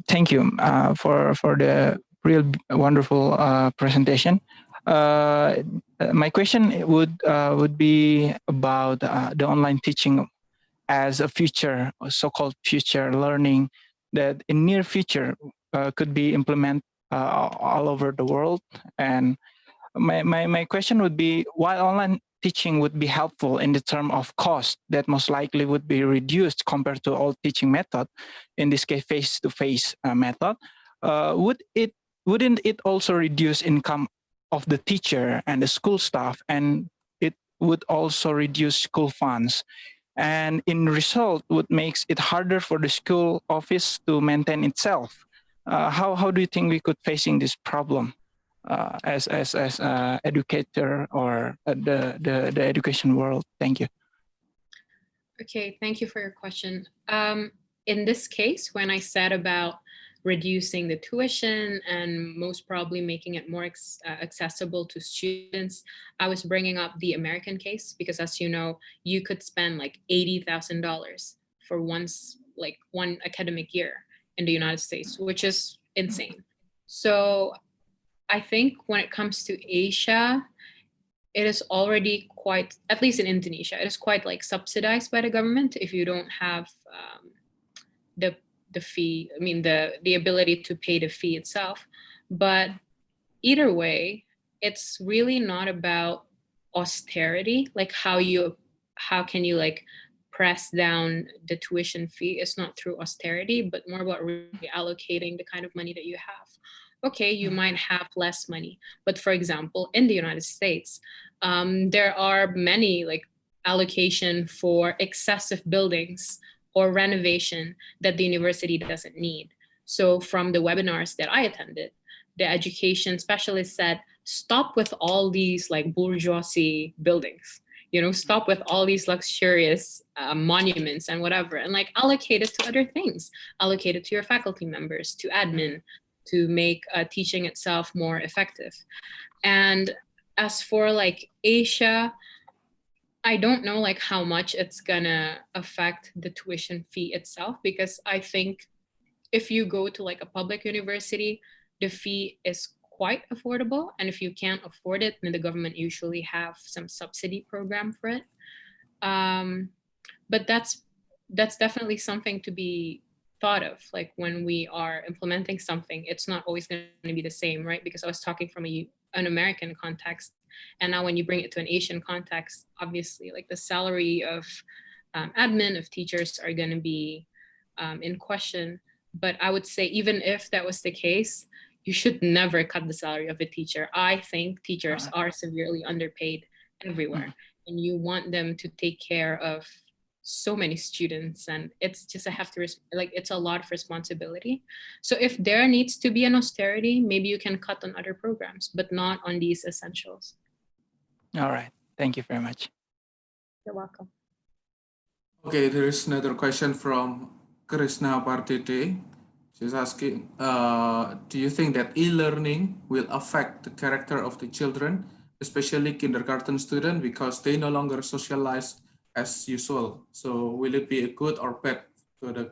Thank you for the real wonderful presentation. My question would be about the online teaching as a future, so-called future learning that in near future could be implemented all over the world. And my question would be, while online teaching would be helpful in the term of cost that most likely would be reduced compared to old teaching method, in this case face-to-face method, wouldn't it also reduce income of the teacher and the school staff, and it would also reduce school funds, and in result would makes it harder for the school office to maintain itself? How do you think we could facing this problem as educator or the education world? Thank you. Okay, thank you for your question. In this case, when I said about reducing the tuition and most probably making it more accessible to students, I was bringing up the American case because, as you know, you could spend like $80,000 for one academic year in the United States, which is insane. So I think when it comes to Asia, it is already quite, at least in Indonesia, it is quite like subsidized by the government if you don't have the fee. I mean the ability to pay the fee itself. But either way, it's really not about austerity, like how can you like press down the tuition fee. It's not through austerity, but more about reallocating the kind of money that you have. Okay, you might have less money, but for example, in the United States, there are many like allocation for excessive buildings or renovation that the university doesn't need. So from the webinars that I attended, the education specialist said, stop with all these like bourgeoisie buildings, you know, stop with all these luxurious monuments and whatever, and like allocate it to other things, allocate it to your faculty members, to admin, to make teaching itself more effective. And as for like Asia, I don't know like how much it's gonna affect the tuition fee itself, because I think if you go to like a public university, the fee is quite affordable. And if you can't afford it, then the government usually have some subsidy program for it. But that's definitely something to be thought of. Like when we are implementing something, it's not always going to be the same, right? Because I was talking from an American context, and now when you bring it to an Asian context, obviously like the salary of admin, of teachers are going to be in question. But I would say even if that was the case, you should never cut the salary of a teacher. I think teachers are severely underpaid everywhere, and you want them to take care of so many students, and it's just it's a lot of responsibility. So if there needs to be an austerity, maybe you can cut on other programs, but not on these essentials. All right. Thank you very much. You're welcome. Okay, there is another question from Krishna Partide. She's asking, do you think that e-learning will affect the character of the children, especially kindergarten students, because they no longer socialize as usual? So will it be a good or bad to the?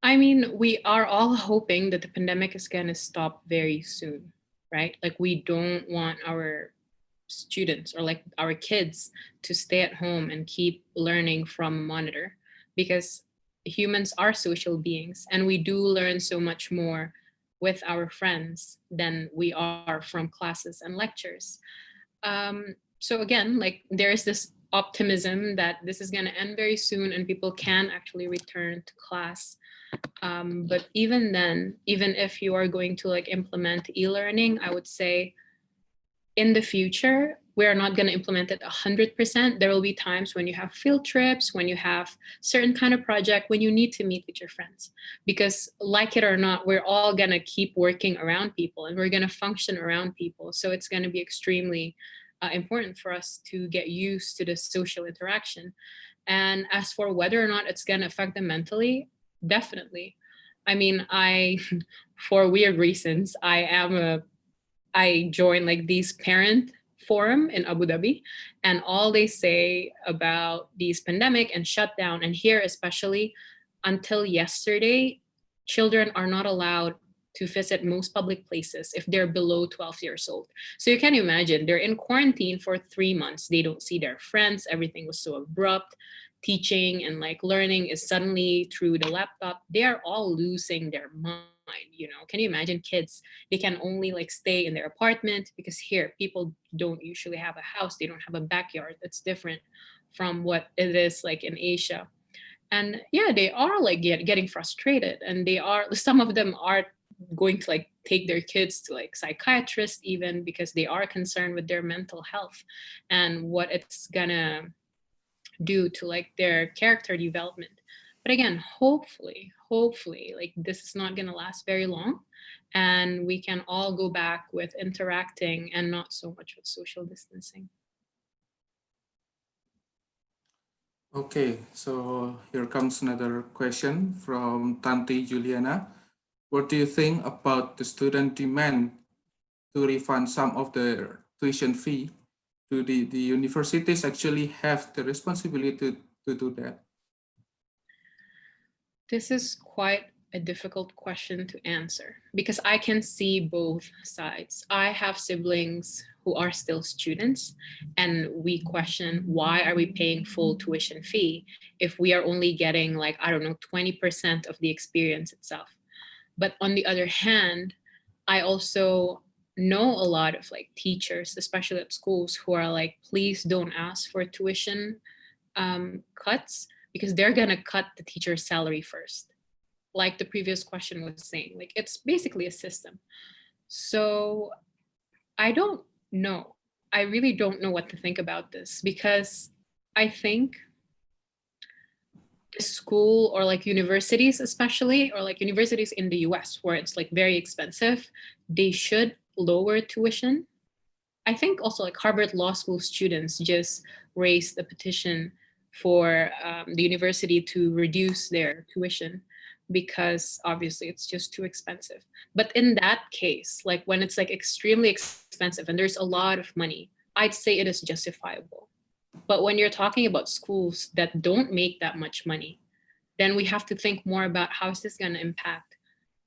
I mean, we are all hoping that the pandemic is going to stop very soon, right? Like we don't want our students or like our kids to stay at home and keep learning from a monitor, because humans are social beings and we do learn so much more with our friends than we are from classes and lectures. So again, like there's this optimism that this is going to end very soon and people can actually return to class. But even then, even if you are going to like implement e-learning, I would say in the future, we are not going to implement it 100%. There will be times when you have field trips, when you have certain kind of project, when you need to meet with your friends. Because like it or not, we're all going to keep working around people and we're going to function around people. So it's going to be extremely important for us to get used to the social interaction. And as for whether or not it's going to affect them mentally, definitely. I mean, for weird reasons, I joined like these parent forum in Abu Dhabi, and all they say about these pandemic and shutdown, and here especially, until yesterday, children are not allowed to visit most public places if they're below 12 years old. So you can imagine they're in quarantine for 3 months. They don't see their friends. Everything was so abrupt. Teaching and like learning is suddenly through the laptop. They are all losing their mind. You know, can you imagine kids? They can only like stay in their apartment, because here people don't usually have a house. They don't have a backyard. It's different from what it is like in Asia. And yeah, they are like getting frustrated, and some of them are going to like take their kids to like psychiatrists even, because they are concerned with their mental health and what it's gonna do to like their character development. But again, hopefully, like this is not gonna last very long, and we can all go back with interacting and not so much with social distancing. Okay, so here comes another question from Tanti Juliana. What do you think about the student demand to refund some of their tuition fee? Do the universities actually have the responsibility to do that? This is quite a difficult question to answer, because I can see both sides. I have siblings who are still students, and we question, why are we paying full tuition fee if we are only getting like, I don't know, 20% of the experience itself? But on the other hand, I also know a lot of like teachers, especially at schools, who are like, please don't ask for tuition cuts, because they're gonna cut the teacher's salary first. Like the previous question was saying, like it's basically a system. So I don't know. I really don't know what to think about this, because I think school or like universities especially, or like universities in the US where it's like very expensive, they should lower tuition. I think also like Harvard Law School students just raised a petition for the university to reduce their tuition because obviously it's just too expensive. But in that case, like when it's like extremely expensive and there's a lot of money, I'd say it is justifiable. But when you're talking about schools that don't make that much money, then we have to think more about how is this going to impact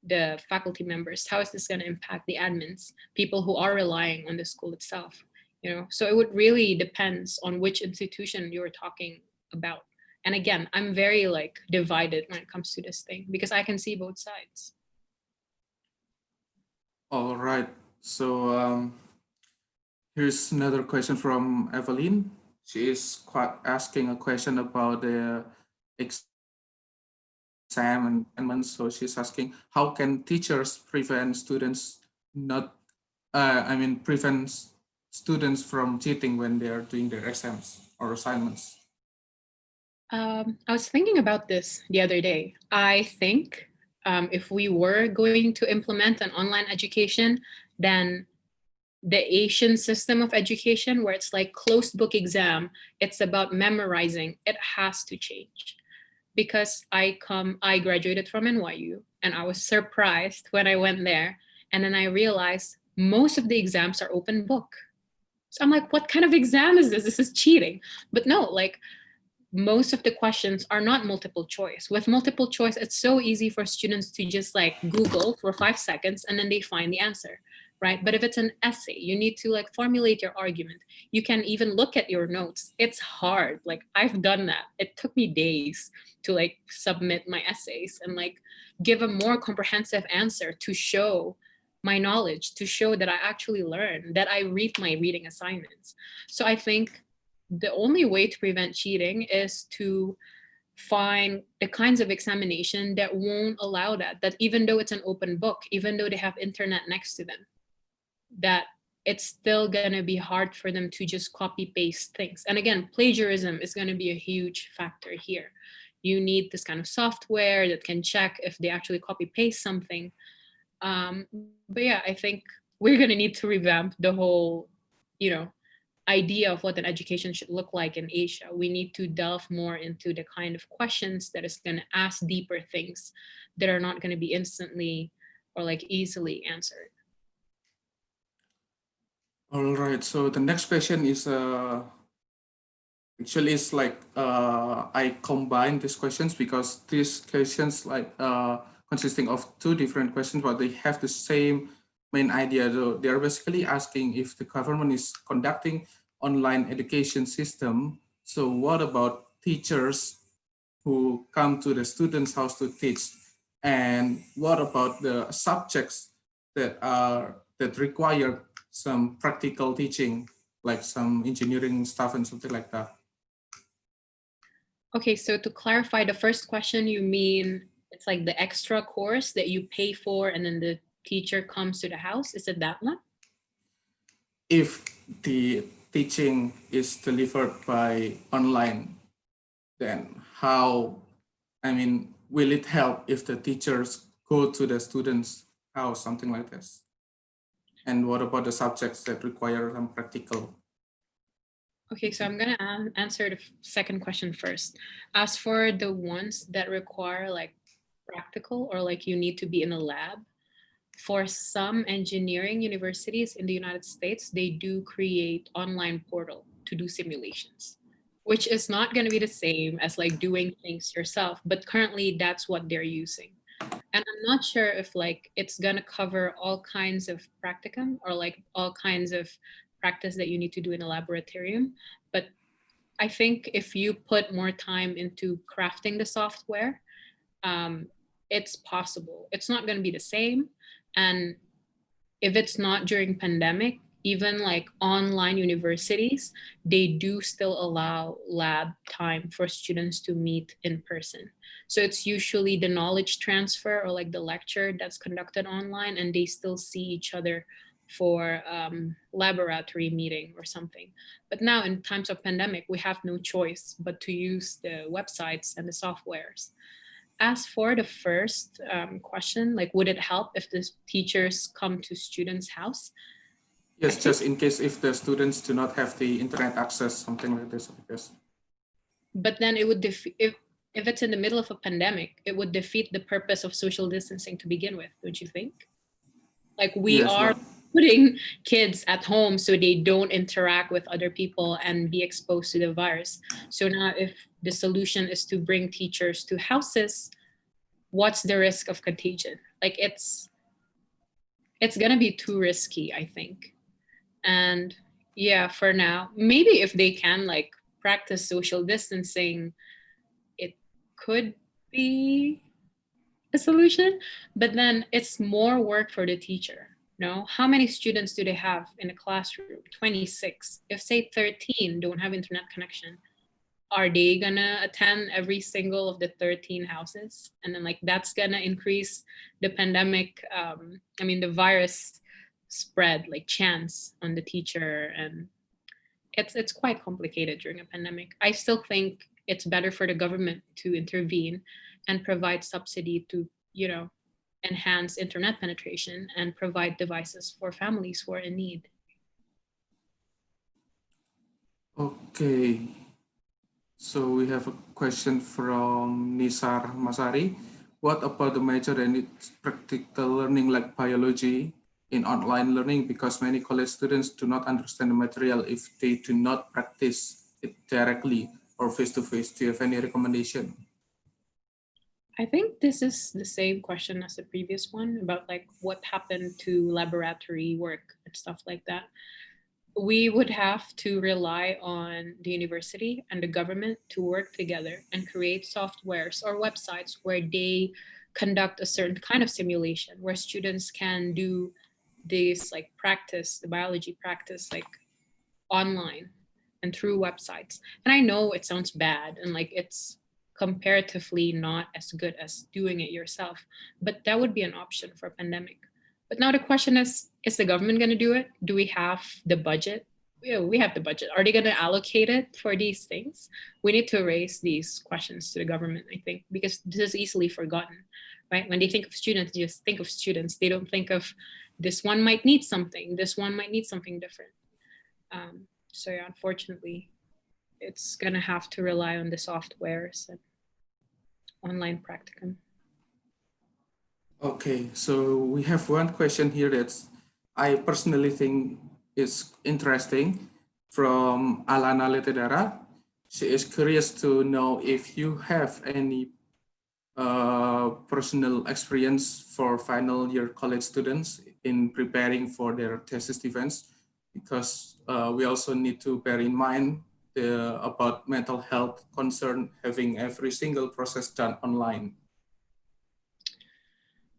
the faculty members, how is this going to impact the admins, people who are relying on the school itself, you know. So it would really depends on which institution you're talking about. And again, I'm very like divided when it comes to this thing because I can see both sides. All right. So here's another question from Evelyn. She is quite asking a question about the exam and so she's asking, how can teachers prevent students not, prevent students from cheating when they are doing their exams or assignments? I was thinking about this the other day. I think if we were going to implement an online education, then the Asian system of education, where it's like closed book exam, it's about memorizing, it has to change. Because I graduated from NYU and I was surprised when I went there. And then I realized most of the exams are open book. So I'm like, what kind of exam is this? This is cheating. But no, like most of the questions are not multiple choice. With multiple choice, it's so easy for students to just like Google for 5 seconds and then they find the answer, right? But if it's an essay, you need to like formulate your argument. You can even look at your notes. It's hard. Like I've done that. It took me days to like submit my essays and like give a more comprehensive answer to show my knowledge, to show that I actually learned, that I read my reading assignments. So I think the only way to prevent cheating is to find the kinds of examination that won't allow that even though it's an open book, even though they have internet next to them, that it's still going to be hard for them to just copy paste things. And again, plagiarism is going to be a huge factor here. You need this kind of software that can check if they actually copy paste something. But yeah, I think we're going to need to revamp the whole, idea of what an education should look like in Asia. We need to delve more into the kind of questions that is going to ask deeper things that are not going to be instantly or like easily answered. All right. So the next question is actually it's like I combine these questions because these questions like consisting of two different questions, but they have the same main idea. So they are basically asking if the government is conducting online education system. So what about teachers who come to the students' house to teach? And what about the subjects that require some practical teaching, like some engineering stuff and something like that? Okay, so to clarify the first question, you mean it's like the extra course that you pay for and then the teacher comes to the house? Is it that one? If the teaching is delivered by online, then will it help if the teachers go to the students' house, something like this? And what about the subjects that require some practical? Okay, so I'm gonna answer the second question first. As for the ones that require like practical or like you need to be in a lab, for some engineering universities in the United States, they do create online portal to do simulations, which is not gonna be the same as like doing things yourself, but currently that's what they're using. And I'm not sure if like it's gonna cover all kinds of practicum or like all kinds of practice that you need to do in a laboratorium. But I think if you put more time into crafting the software, it's possible. It's not gonna be the same. And if it's not during pandemic, even like online universities, they do still allow lab time for students to meet in person. So it's usually the knowledge transfer or like the lecture that's conducted online and they still see each other for laboratory meeting or something. But now in times of pandemic, we have no choice but to use the websites and the softwares. As for the first question, like, would it help if the teachers come to students' house? Yes, just in case if the students do not have the internet access, something like this, I guess. But then it would if it's in the middle of a pandemic, it would defeat the purpose of social distancing to begin with, don't you think? Like, we Yes, are putting kids at home so they don't interact with other people and be exposed to the virus. So now if the solution is to bring teachers to houses, what's the risk of contagion? Like, it's gonna be too risky, I think. And yeah, for now, maybe if they can like practice social distancing, it could be a solution, but then it's more work for the teacher. No, how many students do they have in a classroom? 26. If say 13 don't have internet connection, are they gonna attend every single of the 13 houses? And then like that's gonna increase the pandemic, the virus spread like chance on the teacher, and it's quite complicated during a pandemic. I still think it's better for the government to intervene and provide subsidy to, enhance internet penetration and provide devices for families who are in need. Okay. So we have a question from Nisar Masari. What about the major that needs practical learning like biology in online learning, because many college students do not understand the material if they do not practice it directly or face-to-face? Do you have any recommendation? I think this is the same question as the previous one about like what happened to laboratory work and stuff like that. We would have to rely on the university and the government to work together and create softwares or websites where they conduct a certain kind of simulation where students can do this like practice, the biology practice, like online and through websites. And I know it sounds bad and like it's comparatively not as good as doing it yourself, but that would be an option for a pandemic. But now the question is the government going to do it? Do we have the budget? Yeah, we have the budget. Are they going to allocate it for these things? We need to raise these questions to the government, I think, because this is easily forgotten, right? When they think of students, they just think of students. They don't think of this one might need something. This one might need something different. So yeah, unfortunately, it's going to have to rely on the softwares and online practicum. Okay, so we have one question here that I personally think is interesting from Alana Letedara. She is curious to know if you have any personal experience for final year college students in preparing for their thesis defense, because we also need to bear in mind about mental health concern having every single process done online.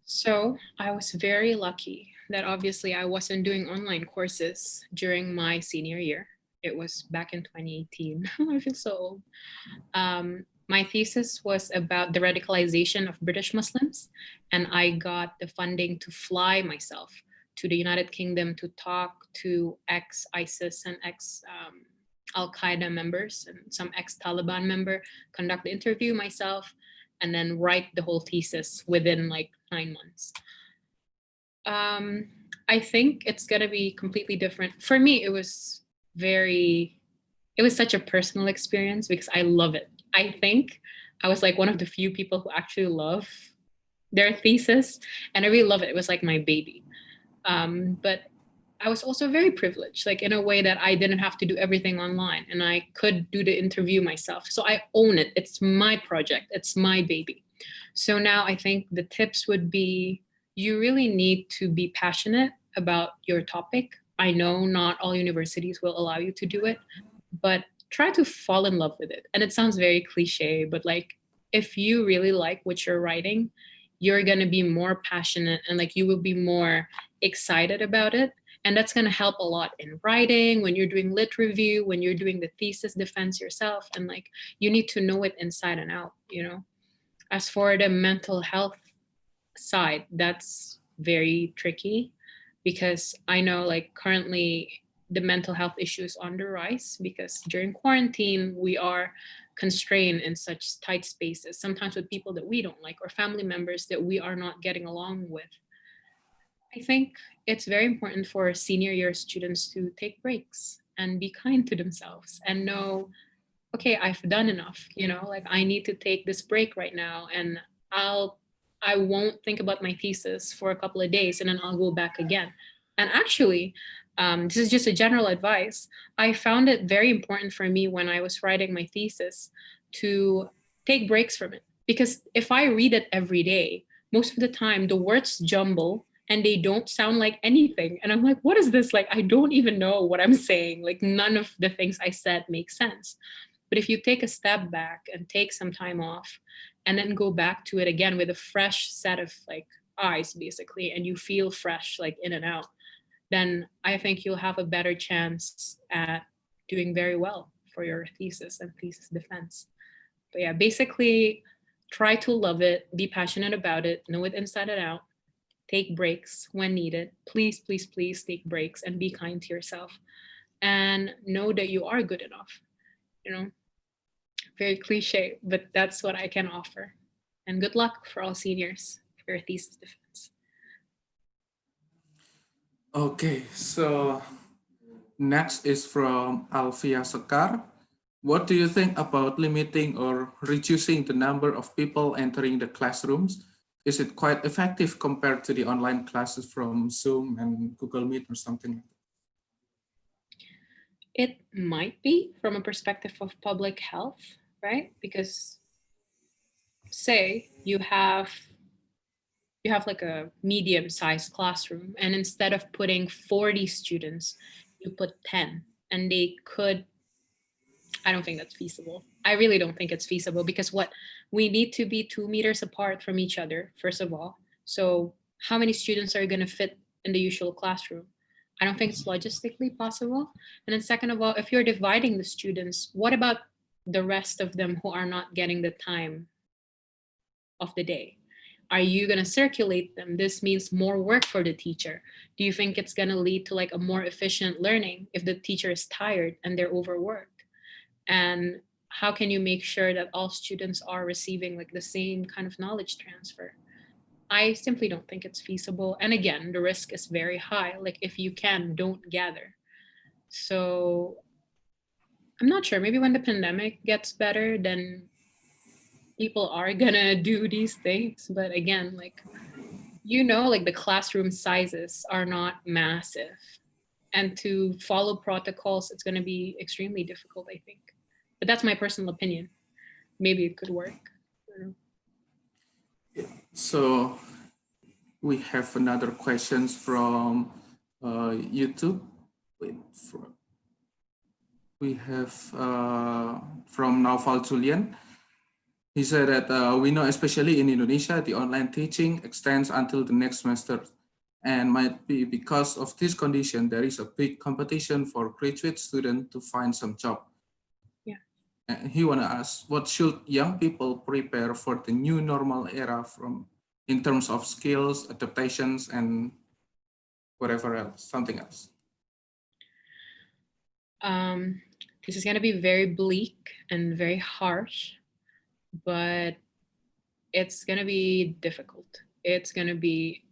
So I was very lucky that obviously I wasn't doing online courses during my senior year. It was back in 2018. I feel so old. My thesis was about the radicalization of British Muslims, and I got the funding to fly myself to the United Kingdom to talk to ex-ISIS and ex-Al-Qaeda members and some ex-Taliban member, conduct the interview myself, and then write the whole thesis within like 9 months. I think it's gonna be completely different. For me, it was such a personal experience because I love it. I think I was like one of the few people who actually love their thesis, and I really love it. It was like my baby. But I was also very privileged, like in a way that I didn't have to do everything online and I could do the interview myself. So I own it. It's my project. It's my baby. So now I think the tips would be, you really need to be passionate about your topic. I know not all universities will allow you to do it, but try to fall in love with it. And it sounds very cliche, but like if you really like what you're writing, you're going to be more passionate and like you will be more excited about it. And that's going to help a lot in writing, when you're doing lit review, when you're doing the thesis defense yourself. And like, you need to know it inside and out, you know? As for the mental health side, that's very tricky. because I know like currently the mental health issues on the rise, because during quarantine we are constrained in such tight spaces, sometimes with people that we don't like or family members that we are not getting along with. I think it's very important for senior year students to take breaks and be kind to themselves and know, okay, I've done enough, you know, like I need to take this break right now, and I won't think about my thesis for a couple of days and then I'll go back again. And actually, this is just a general advice. I found it very important for me when I was writing my thesis to take breaks from it, because if I read it every day, most of the time the words jumble and they don't sound like anything. And I'm like, what is this? Like, I don't even know what I'm saying. Like, none of the things I said make sense. But if you take a step back and take some time off and then go back to it again with a fresh set of like eyes, basically, and you feel fresh, like in and out, then I think you'll have a better chance at doing very well for your thesis and thesis defense. But yeah, basically try to love it, be passionate about it, know it inside and out, take breaks when needed. Please, please, please take breaks and be kind to yourself and know that you are good enough, you know. Very cliche, but that's what I can offer. And good luck for all seniors for your thesis defense. Okay, so next is from Alfia Sekar. What do you think about limiting or reducing the number of people entering the classrooms? Is it quite effective compared to the online classes from Zoom and Google Meet or something like that? It might be from a perspective of public health, right? Because say you have like a medium-sized classroom, and instead of putting 40 students, you put 10, and they could, I don't think that's feasible. I really don't think it's feasible, because what we need to be 2 meters apart from each other, first of all. So how many students are going to fit in the usual classroom? I don't think it's logistically possible. And then second of all, if you're dividing the students, what about the rest of them who are not getting the time of the day? Are you going to circulate them? This means more work for the teacher. Do you think it's going to lead to like a more efficient learning if the teacher is tired and they're overworked? And how can you make sure that all students are receiving like the same kind of knowledge transfer? I simply don't think it's feasible. And again, the risk is very high. Like, if you can, don't gather. So I'm not sure. Maybe when the pandemic gets better, then people are gonna do these things. But again, like, you know, like the classroom sizes are not massive. And to follow protocols, it's gonna be extremely difficult, I think. But that's my personal opinion. Maybe it could work. So we have another questions from YouTube. Wait, we have from Naufal Julian. He said that we know, especially in Indonesia, the online teaching extends until the next semester, and might be because of this condition, there is a big competition for graduate students to find some job. Yeah. And he want to ask, what should young people prepare for the new normal era in terms of skills, adaptations, and whatever else, something else? This is going to be very bleak and very harsh, but it's going to be difficult. It's going to be,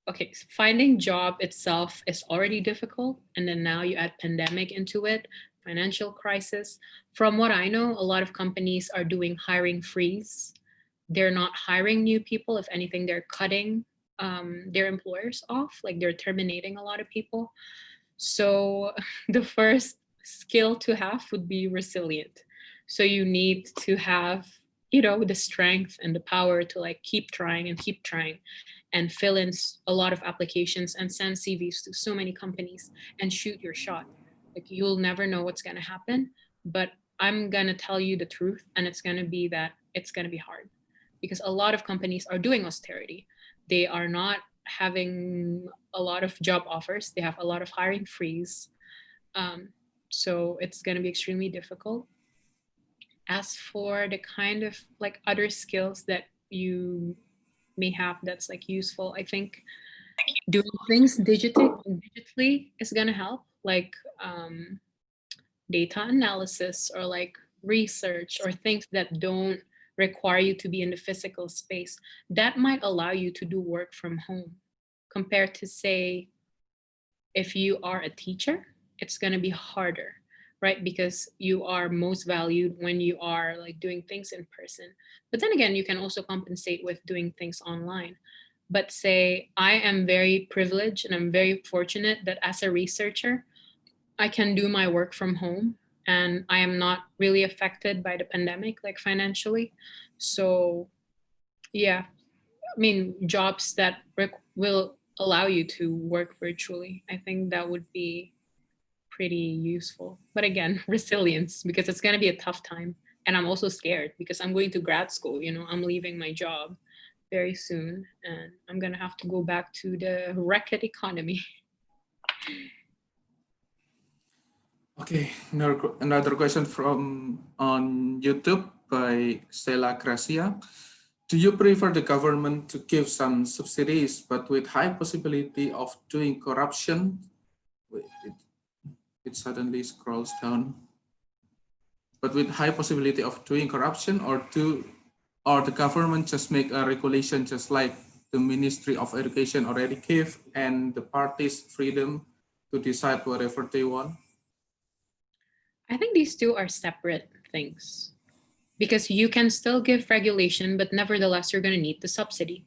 okay, finding job itself is already difficult. And then now you add pandemic into it, financial crisis. From what I know, a lot of companies are doing hiring freeze. They're not hiring new people. If anything, they're cutting their employers off, like they're terminating a lot of people. So the first skill to have would be resilient. So you need to have, you know, the strength and the power to like keep trying and fill in a lot of applications and send CVs to so many companies and shoot your shot. Like, you'll never know what's going to happen, but I'm going to tell you the truth, and it's going to be that it's going to be hard, because a lot of companies are doing austerity. They are not having a lot of job offers. They have a lot of hiring freeze. So it's going to be extremely difficult. As for the kind of like other skills that you may have that's like useful, I think doing things digitally is going to help, like data analysis or like research or things that don't require you to be in the physical space. That might allow you to do work from home compared to, say, if you are a teacher, it's going to be harder, right? Because you are most valued when you are like doing things in person. But then again, you can also compensate with doing things online. But say I am very privileged and I'm very fortunate that as a researcher, I can do my work from home and I am not really affected by the pandemic, like financially. So, yeah, I mean, jobs that will allow you to work virtually, I think that would be pretty useful. But again, resilience, because it's going to be a tough time. And I'm also scared because I'm going to grad school, you know, I'm leaving my job very soon and I'm going to have to go back to the wrecked economy. Okay, another question from on YouTube by Stella Gracia. Do you prefer the government to give some subsidies, but with high possibility of doing corruption? Wait, it suddenly scrolls down. But with high possibility of doing corruption, or the government just make a regulation just like the Ministry of Education already gave, and the parties freedom to decide whatever they want? I think these two are separate things because you can still give regulation, but nevertheless, you're going to need the subsidy.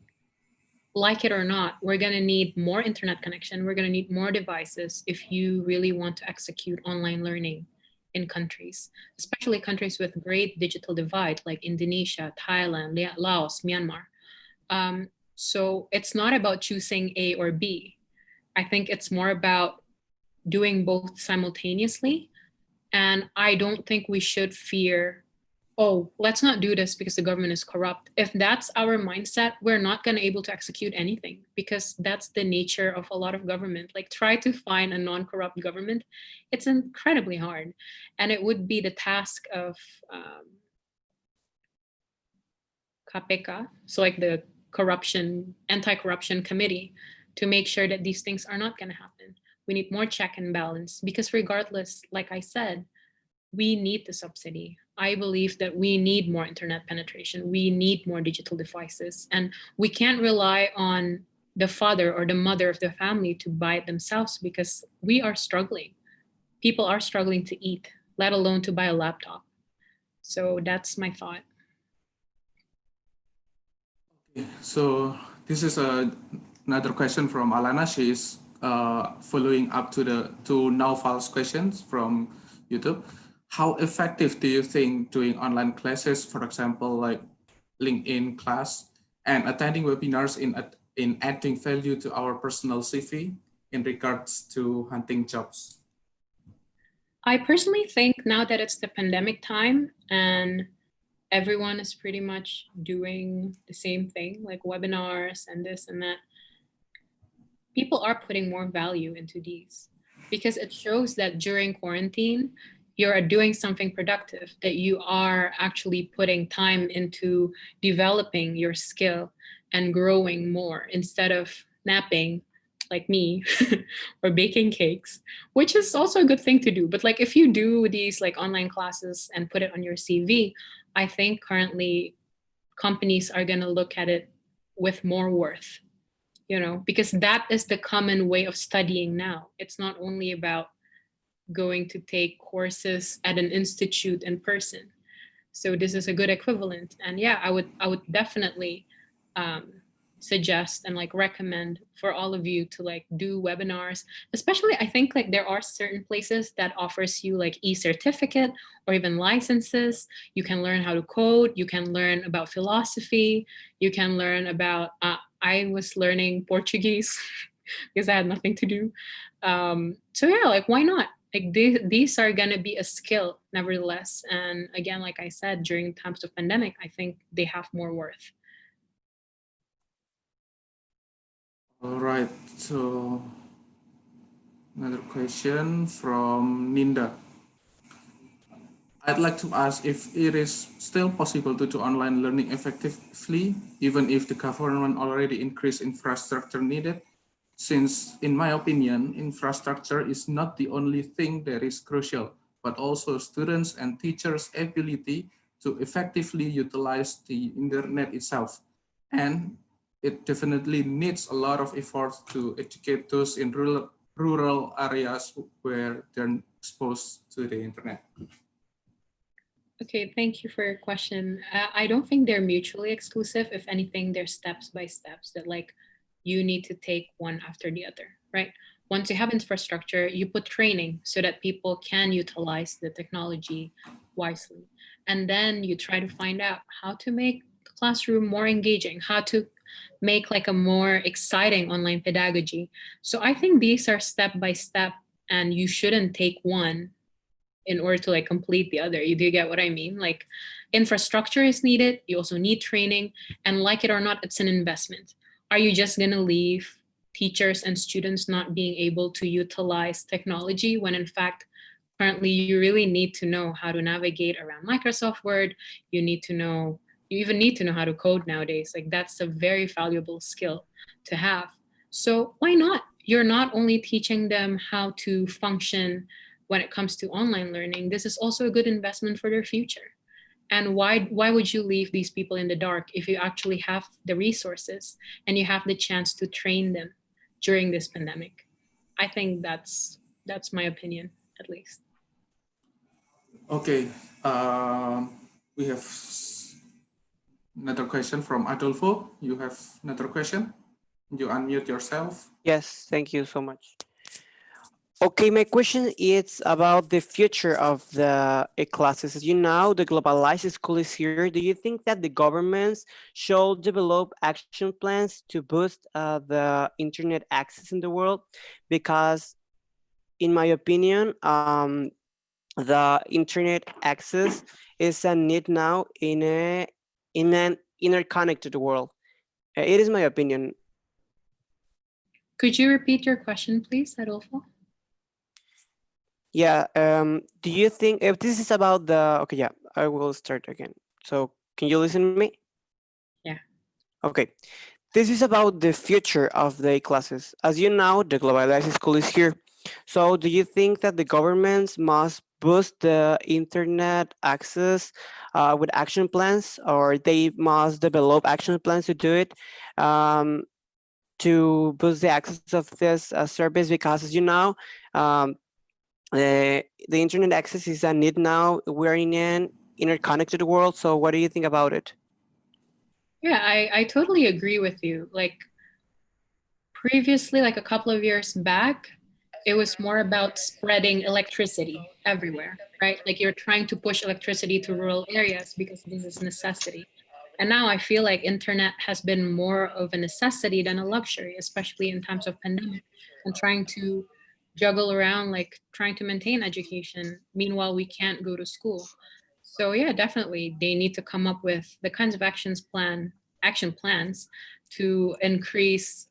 Like it or not, we're going to need more internet connection. We're going to need more devices if you really want to execute online learning in countries, especially countries with great digital divide like Indonesia, Thailand, Laos, Myanmar. So it's not about choosing A or B. I think it's more about doing both simultaneously. And I don't think we should fear, oh, let's not do this because the government is corrupt. If that's our mindset, we're not going to be able to execute anything because that's the nature of a lot of government. Like try to find a non-corrupt government. It's incredibly hard. And it would be the task of KPK, so like the anti-corruption committee, to make sure that these things are not going to happen. We need more check and balance because regardless, like I said, we need the subsidy. I believe that we need more internet penetration. We need more digital devices. And we can't rely on the father or the mother of the family to buy it themselves because we are struggling. People are struggling to eat, let alone to buy a laptop. So that's my thought. So this is another question from Alana. She is following up to Nauval's questions from YouTube. How effective do you think doing online classes, for example, like LinkedIn class, and attending webinars in adding value to our personal CV in regards to hunting jobs? I personally think now that it's the pandemic time and everyone is pretty much doing the same thing, like webinars and this and that, people are putting more value into these because it shows that during quarantine, you're doing something productive, that you are actually putting time into developing your skill and growing more instead of napping like me or baking cakes, which is also a good thing to do. But like if you do these like online classes and put it on your CV, I think currently companies are going to look at it with more worth, you know, because that is the common way of studying now. It's not only about going to take courses at an institute in person. So this is a good equivalent. And yeah, I would definitely suggest and like recommend for all of you to like do webinars. Especially I think like there are certain places that offers you like e-certificate or even licenses. You can learn how to code, you can learn about philosophy, you can learn about I was learning Portuguese because I had nothing to do. So yeah, like why not? Like these are gonna be a skill nevertheless. And again, like I said, during times of pandemic, I think they have more worth. All right, so another question from Ninda. I'd like to ask if it is still possible to do online learning effectively, even if the government already increased infrastructure needed. since in my opinion, infrastructure is not the only thing that is crucial, but also students and teachers' ability to effectively utilize the internet itself. And it definitely needs a lot of effort to educate those in rural areas where they're exposed to the internet. Okay, thank you for your question. I don't think they're mutually exclusive. If anything, they're steps by steps that like you need to take one after the other, right? Once you have infrastructure, you put training so that people can utilize the technology wisely. And then you try to find out how to make the classroom more engaging, how to make like a more exciting online pedagogy. So I think these are step by step, and you shouldn't take one in order to like complete the other. You do get what I mean? Like infrastructure is needed, you also need training, and like it or not, it's an investment. Are you just gonna leave teachers and students not being able to utilize technology when in fact currently you really need to know how to navigate around Microsoft Word? You even need to know how to code nowadays. Like that's a very valuable skill to have. So why not? You're not only teaching them how to function when it comes to online learning, this is also a good investment for their future. And why would you leave these people in the dark if you actually have the resources and you have the chance to train them during this pandemic? I think that's my opinion, at least. Okay, we have another question from Adolfo. You have another question? You unmute yourself. Yes, thank you so much. Okay, my question is about the future of the classes. As you know, the globalized school is here. Do you think that the governments should develop action plans to boost the internet access in the world? Because in my opinion, the internet access is a need now in an interconnected world. It is my opinion. Could you repeat your question, please, Adolfo? Yeah. Do you think if this is about the okay? Yeah, I will start again. So can you listen to me? Yeah. Okay. This is about the future of the classes. As you know, the globalized school is here. So do you think that the governments must boost the internet access with action plans, or they must develop action plans to do it? To boost the access of this service, because as you know, um, the internet access is a need now. We're in an interconnected world. So what do you think about it? Yeah, I totally agree with you. Like previously, like a couple of years back, it was more about spreading electricity everywhere, right? Like you're trying to push electricity to rural areas because this is necessity. And now I feel like internet has been more of a necessity than a luxury, especially in times of pandemic and trying to juggle around, like trying to maintain education. Meanwhile, we can't go to school. So yeah, definitely they need to come up with the kinds of action plans to increase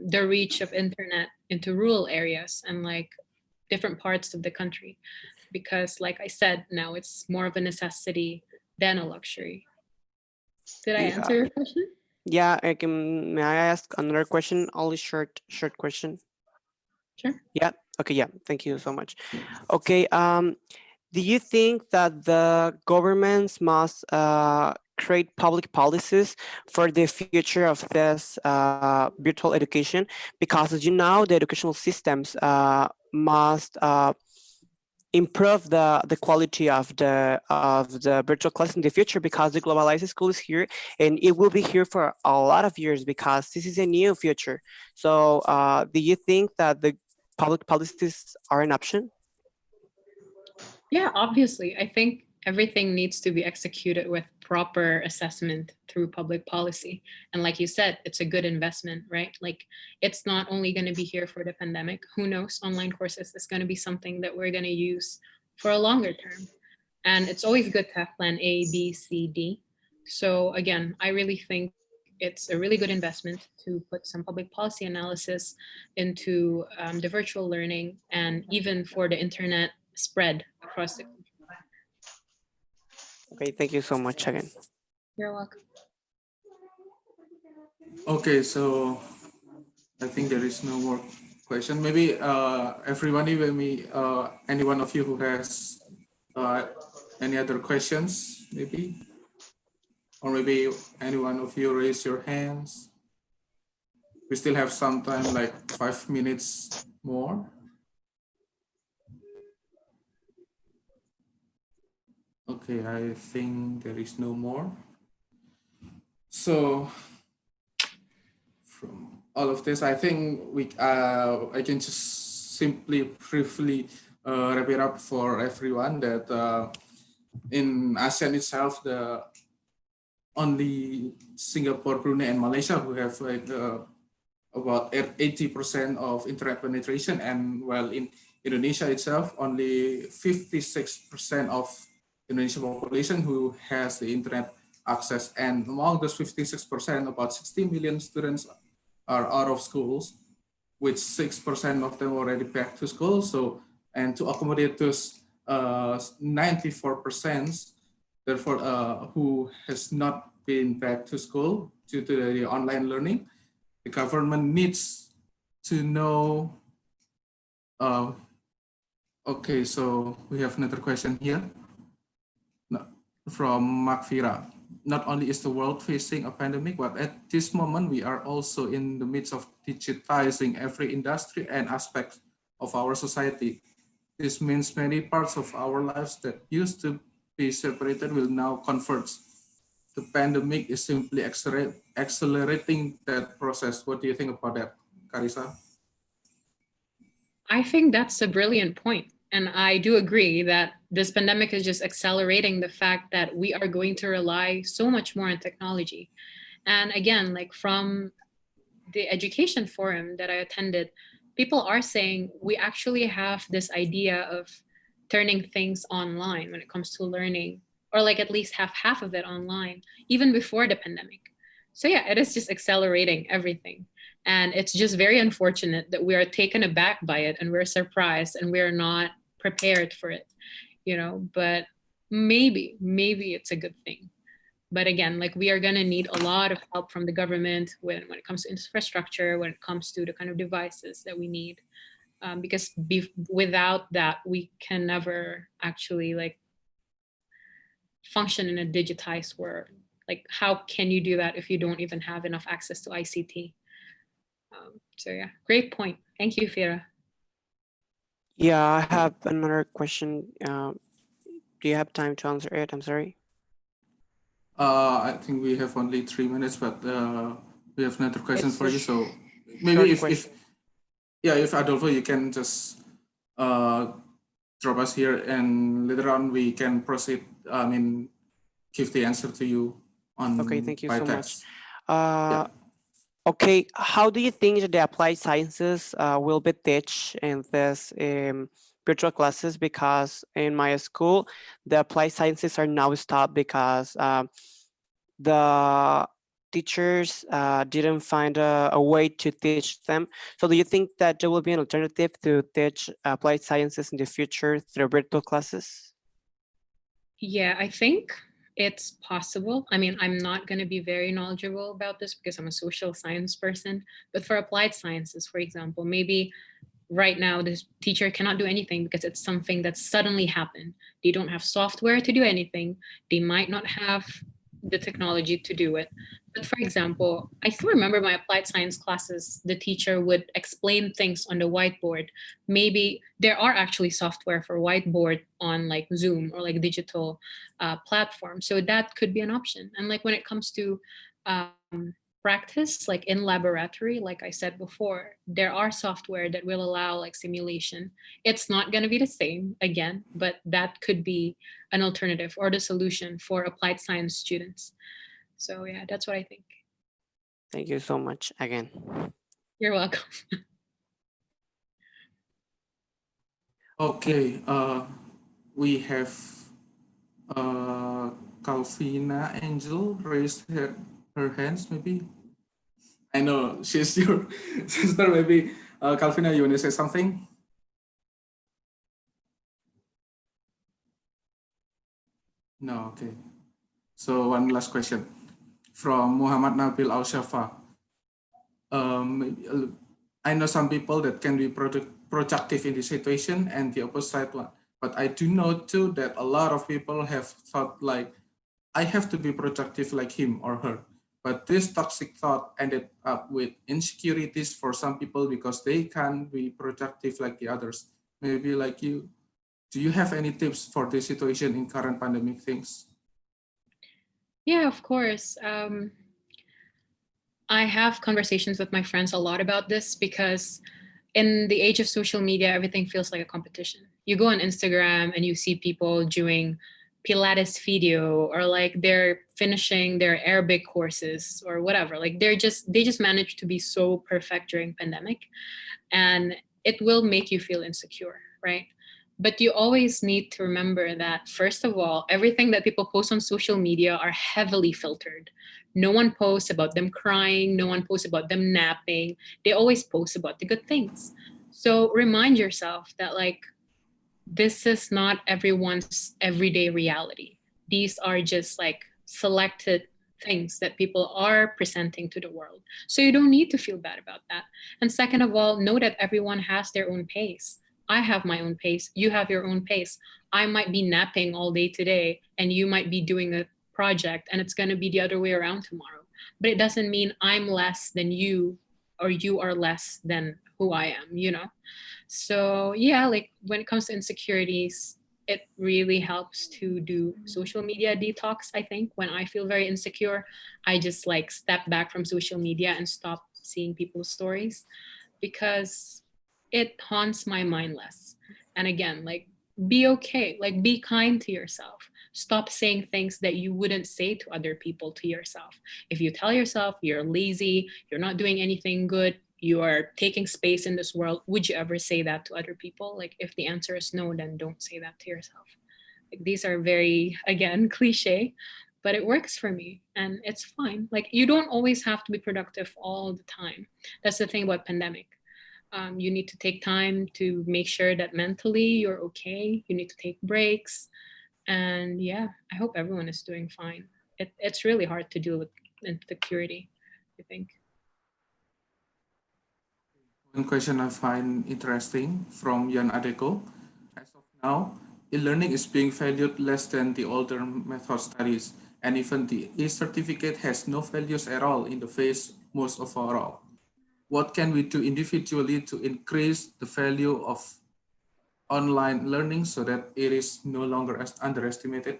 the reach of internet into rural areas and like different parts of the country, because like I said, now it's more of a necessity than a luxury. Did I Yeah. answer your question? Yeah, I can. May I ask another question? Only short question. Sure. Yeah. Okay. Yeah. Thank you so much. Okay. Do you think that the governments must create public policies for the future of this virtual education? Because as you know, the educational systems must improve the quality of the virtual class in the future, because the globalized school is here and it will be here for a lot of years, because this is a new future. So do you think that the public policies are an option? Yeah, obviously. I think everything needs to be executed with proper assessment through public policy. And like you said, it's a good investment, right? Like it's not only going to be here for the pandemic. Who knows? Online courses is going to be something that we're going to use for a longer term. And it's always good to have plan A, B, C, D. So again, I really think it's a really good investment to put some public policy analysis into the virtual learning and even for the internet spread across the country. Okay, thank you so much again. You're welcome. Okay, so I think there is no more question. Maybe everybody, maybe any one of you who has any other questions, maybe, or maybe any one of you raise your hands. We still have some time, like 5 minutes more. Okay, I think there is no more. So from all of this, I think I can just simply briefly wrap it up for everyone that in ASEAN itself, the only Singapore, Brunei, and Malaysia who have like about 80% of internet penetration, and while in Indonesia itself, only 56% of Indonesian population who has the internet access, and among those 56%, about 60 million students are out of schools, with 6% of them already back to school. So, and to accommodate those 94%, therefore, who has not been back to school due to the online learning, the government needs to know. Okay, so we have another question here from Makvira. Not only is the world facing a pandemic, but at this moment we are also in the midst of digitizing every industry and aspect of our society. This means many parts of our lives that used to be separated will now converge. The pandemic is simply accelerating that process. What do you think about that, Carissa? I think that's a brilliant point. And I do agree that this pandemic is just accelerating the fact that we are going to rely so much more on technology. And again, like from the education forum that I attended, people are saying we actually have this idea of turning things online when it comes to learning, or like at least have half of it online, even before the pandemic. So yeah, it is just accelerating everything. And it's just very unfortunate that we are taken aback by it and we're surprised and we're not prepared for it, you know, but maybe it's a good thing. But again, like we are going to need a lot of help from the government when it comes to infrastructure, when it comes to the kind of devices that we need. Because without that, we can never actually like function in a digitized world. Like how can you do that if you don't even have enough access to ICT? So yeah, great point. Thank you, Fira. Yeah, I have another question. Do you have time to answer it? I'm sorry. I think we have only 3 minutes, but we have another question It's for a you. So maybe if question. Adolfo, you can just drop us here, and later on we can proceed. I mean, give the answer to you on Okay, thank you by so text. much. Okay, how do you think that the applied sciences will be taught in this virtual classes? Because in my school, the applied sciences are now stopped because the teachers didn't find a way to teach them. So do you think that there will be an alternative to teach applied sciences in the future through virtual classes? Yeah, I think it's possible. I mean, I'm not going to be very knowledgeable about this because I'm a social science person, but for applied sciences, for example, maybe right now this teacher cannot do anything because it's something that suddenly happened. They don't have software to do anything. They might not have the technology to do it. But for example, I still remember my applied science classes, the teacher would explain things on the whiteboard. Maybe there are actually software for whiteboard on like Zoom or like digital platforms. So that could be an option. And like when it comes to practice, like in laboratory, like I said before, there are software that will allow like simulation. It's not going to be the same again, but that could be an alternative or the solution for applied science students. So yeah, that's what I think. Thank you so much again. You're welcome. Okay, we have Calvina Angel raised her hands, maybe. I know she's your sister, maybe. Calvina, you want to say something? No, okay. So one last question from Muhammad Nabil Al-Shafa. I know some people that can be productive in this situation and the opposite one. But I do know too that a lot of people have thought like, I have to be productive like him or her. But this toxic thought ended up with insecurities for some people because they can't be productive like the others. Maybe like you. Do you have any tips for this situation in current pandemic things? Yeah, of course. I have conversations with my friends a lot about this because in the age of social media, everything feels like a competition. You go on Instagram and you see people doing Pilates video, or like they're finishing their Arabic courses or whatever. Like they just managed to be so perfect during pandemic, and it will make you feel insecure, right? But you always need to remember that, first of all, everything that people post on social media are heavily filtered. No one posts about them crying, no one posts about them napping. They always post about the good things. So remind yourself that, like, this is not everyone's everyday reality. These are just like selected things that people are presenting to the world. So you don't need to feel bad about that. And second of all, know that everyone has their own pace. I have my own pace. You have your own pace. I might be napping all day today, and you might be doing a project, and it's going to be the other way around tomorrow. But it doesn't mean I'm less than you or you are less than who I am, you know? So yeah, like when it comes to insecurities, it really helps to do social media detox. I think when I feel very insecure, I just like step back from social media and stop seeing people's stories, because it haunts my mind less. And again, like, be okay, like be kind to yourself. Stop saying things that you wouldn't say to other people to yourself. If you tell yourself you're lazy, you're not doing anything good, you are taking space in this world, would you ever say that to other people? Like, if the answer is no, then don't say that to yourself. Like, these are very, again, cliche, but it works for me and it's fine. Like, you don't always have to be productive all the time. That's the thing about pandemic. You need to take time to make sure that mentally you're okay. You need to take breaks. And yeah, I hope everyone is doing fine. It's really hard to deal with insecurity, I think. One question I find interesting from Jan Adeko. As of now, e-learning is being valued less than the older method studies, and even the e-certificate has no values at all in the face most overall. What can we do individually to increase the value of online learning so that it is no longer as underestimated?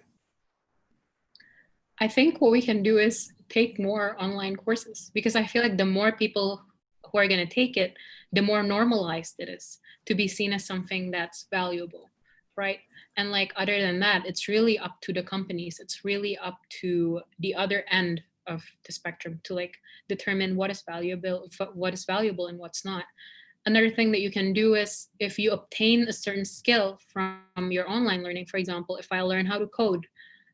I think what we can do is take more online courses, because I feel like the more people who are going to take it, the more normalized it is to be seen as something that's valuable, right? And like, other than that, it's really up to the companies. It's really up to the other end of the spectrum to like determine what is valuable and what's not. Another thing that you can do is, if you obtain a certain skill from your online learning, for example, if I learn how to code,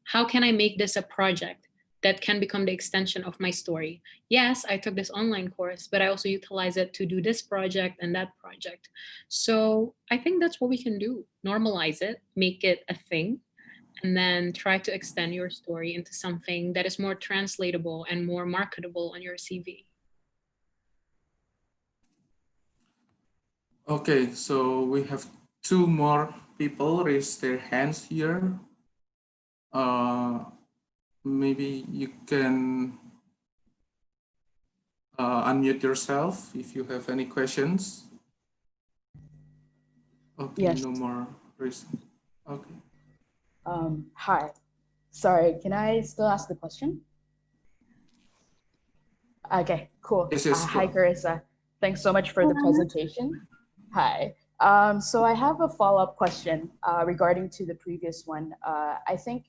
how can I make this a project that can become the extension of my story? Yes, I took this online course, but I also utilize it to do this project and that project. So I think that's what we can do. Normalize it, make it a thing, and then try to extend your story into something that is more translatable and more marketable on your CV. Okay, so we have two more people raise their hands here. Maybe you can unmute yourself if you have any questions. Okay, Yes. no more raising. Okay. Hi. Sorry, can I still ask the question? Okay, cool. Yes, yes, Hi, go. Carissa. Thanks so much for the presentation. Hi. So I have a follow-up question regarding to the previous one. I think,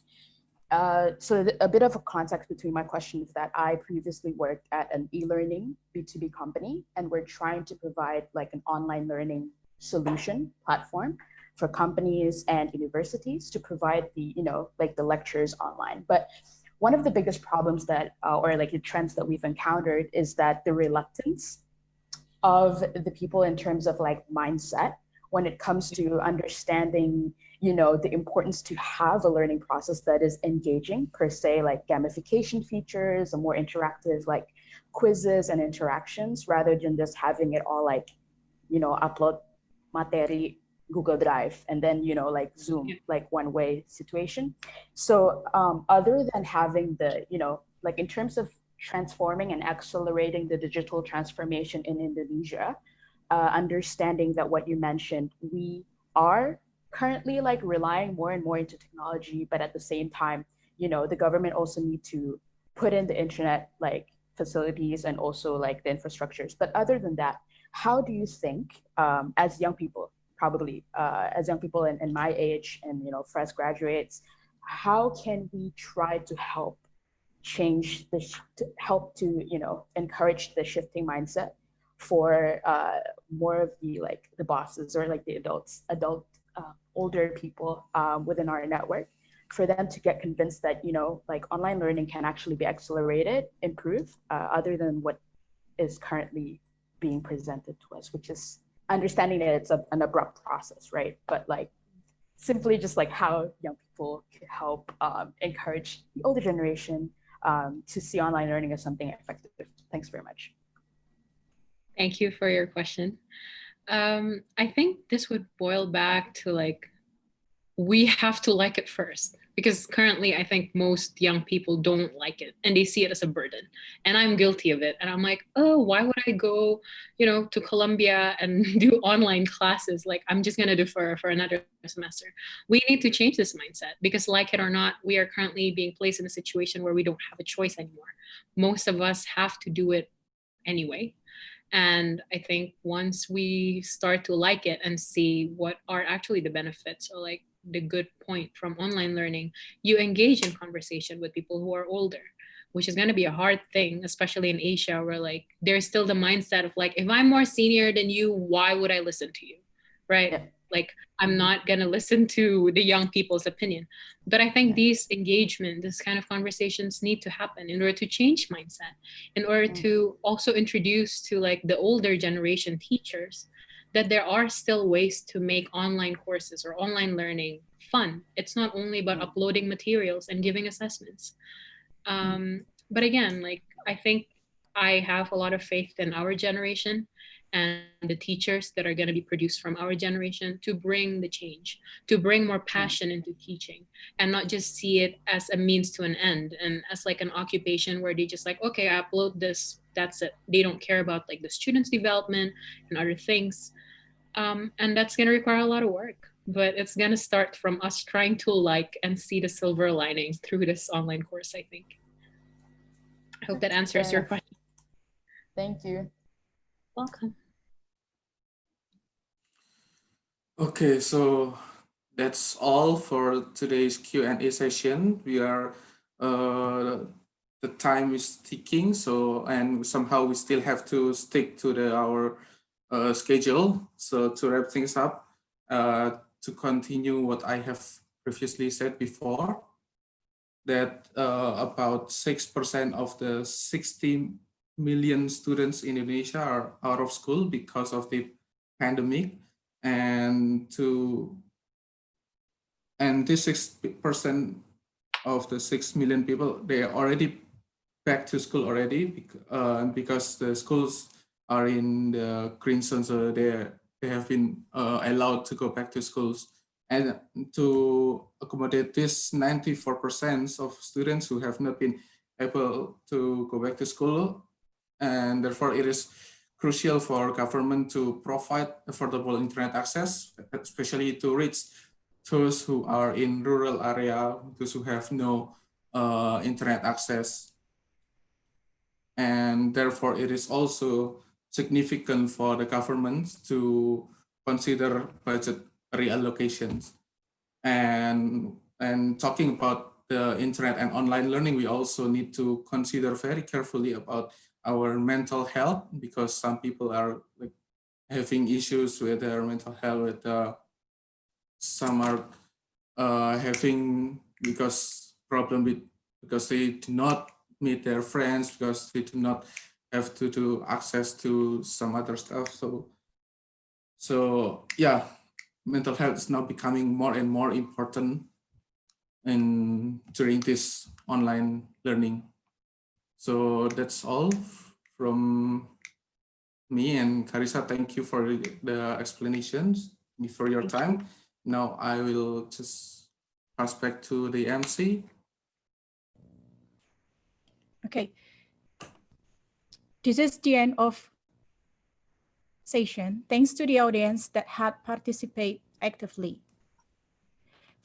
so a bit of a context between my question is that I previously worked at an e-learning B2B company, and we're trying to provide like an online learning solution platform for companies and universities to provide the, like the lectures online. But one of the biggest problems that, or like the trends that we've encountered is that the reluctance of the people in terms of like mindset when it comes to understanding, the importance to have a learning process that is engaging per se, like gamification features, a more interactive like quizzes and interactions rather than just having it all like, upload materi Google Drive and then, like Zoom, like one-way situation. So other than having the, like in terms of transforming and accelerating the digital transformation in Indonesia, understanding that what you mentioned, we are currently like relying more and more into technology, but at the same time, the government also need to put in the internet like facilities and also like the infrastructures. But other than that, how do you think as young people, probably as young people in my age and fresh graduates, how can we try to help change to help to encourage the shifting mindset for more of the like the bosses or like the adult older people within our network, for them to get convinced that like online learning can actually be accelerated, improved, other than what is currently being presented to us, which is understanding that it's an abrupt process, right? But like simply just like how young people could help encourage the older generation to see online learning as something effective. Thanks very much. Thank you for your question. I think this would boil back to like, we have to like it first, because currently I think most young people don't like it and they see it as a burden. And I'm guilty of it. And I'm like, oh, why would I go, to Colombia and do online classes? Like, I'm just going to defer for another semester. We need to change this mindset because, like it or not, we are currently being placed in a situation where we don't have a choice anymore. Most of us have to do it anyway. And I think once we start to like it and see what are actually the benefits or like the good point from online learning, you engage in conversation with people who are older, which is going to be a hard thing, especially in Asia, where like there's still the mindset of like, if I'm more senior than you, why would I listen to you? Right? Yeah. Like, I'm not going to listen to the young people's opinion. But I think these engagement, this kind of conversations need to happen in order to change mindset, in order to also introduce to like the older generation teachers that there are still ways to make online courses or online learning fun. It's not only about uploading materials and giving assessments. But again, like, I think I have a lot of faith in our generation and the teachers that are going to be produced from our generation to bring the change, to bring more passion into teaching and not just see it as a means to an end and as like an occupation where they just like, okay, I upload this, that's it. They don't care about like the students' development and other things. And that's going to require a lot of work, but it's going to start from us trying to like and see the silver lining through this online course, I think. I hope that answers your question. Thank you. Welcome. Okay, so that's all for today's Q&A session. We are, the time is ticking, so, and somehow we still have to stick to our schedule. So to wrap things up, to continue what I have previously said before, that about 6% of the 60 million students in Indonesia are out of school because of the pandemic, and this 6% of the 6 million people, they are already back to school already, because the schools are in the green zone, so they have been allowed to go back to schools. And to accommodate this 94% of students who have not been able to go back to school, and therefore it is crucial for government to provide affordable internet access, especially to reach those who are in rural area, those who have no internet access. And therefore it is also significant for the government to consider budget reallocations. And talking about the internet and online learning, we also need to consider very carefully about our mental health, because some people are like having issues with their mental health. With some are having because they do not meet their friends, because they do not have to do access to some other stuff. So yeah, mental health is now becoming more and more important during this online learning. So that's all from me and Carissa. Thank you for the explanations, for your time. Now I will just pass back to the MC. Okay. This is the end of session. Thanks to the audience that had participated actively.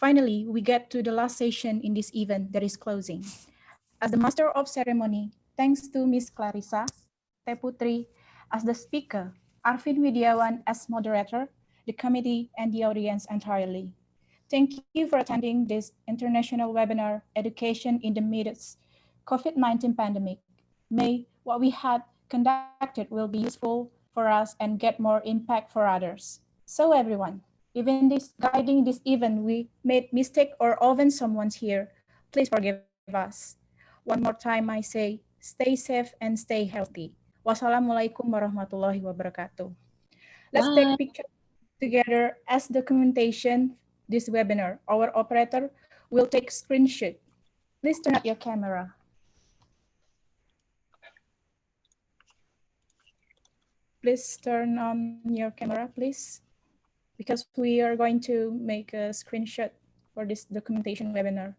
Finally, we get to the last session in this event that is closing. As the master of ceremony, thanks to Miss Clarissa Teputri as the speaker, Arvin Widiawan as moderator, the committee, and the audience entirely. Thank you for attending this international webinar, Education in the Midst COVID-19 Pandemic. May what we had conducted will be useful for us and get more impact for others. So everyone, even this guiding this event, we made mistake or offend someone's here. Please forgive us. One more time I say, stay safe and stay healthy. Wassalamualaikum warahmatullahi wabarakatuh. Let's take pictures together as documentation this webinar. Our operator will take screenshot. Please turn up your camera. Please turn on your camera, please, because we are going to make a screenshot for this documentation webinar.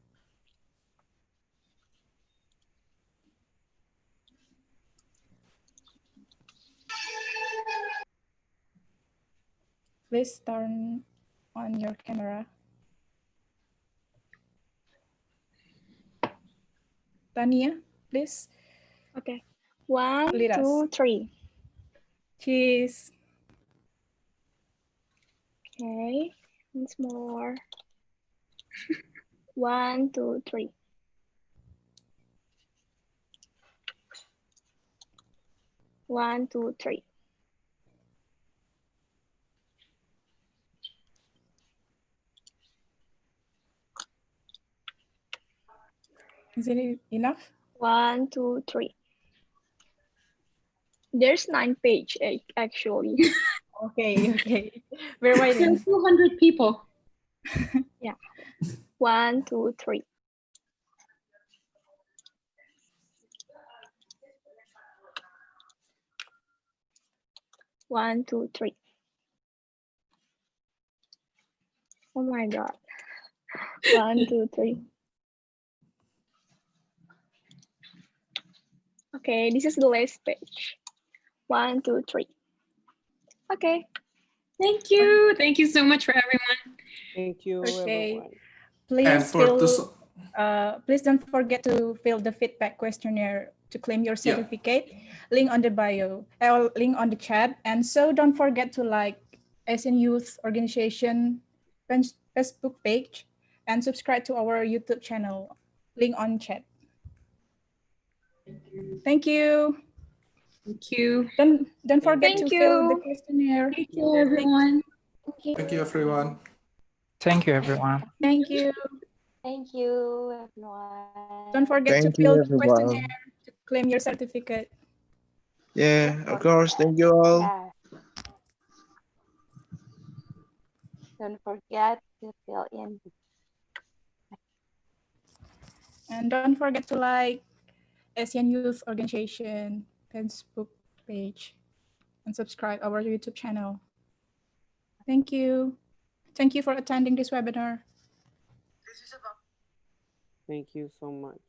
Please turn on your camera. Tania, please. Okay. One, Lead us. 2, 3. Cheese. Okay. Once more. 1, 2, 3. One, two, three. Is it enough? 1, 2, 3. There's 9 pages actually. Okay. We're There are waiting. 200 people. Yeah. 1, 2, 3. One, two, three. Oh my God. 1, 2, 3. Okay, this is the last page. 1, 2, 3. Okay. Thank you. Thank you so much for everyone. Thank you, Okay. everyone. Please please don't forget to fill the feedback questionnaire to claim your certificate. Link on the bio, or link on the chat. And so don't forget to like Asian Youth Organization Facebook page and subscribe to our YouTube channel. Link on chat. Thank you. Thank you. Don't forget to fill the you. questionnaire. Thank you, everyone. Thank you, everyone. Thank you, everyone. Thank you. Thank you, everyone. Don't forget to Thank you, fill the everyone. questionnaire to claim your certificate. Yeah, of course. Thank you all. Yeah. Don't forget to fill in. And don't forget to like Asian Youth Organization Facebook page and subscribe our YouTube channel. Thank you. Thank you for attending this webinar. Thank you so much.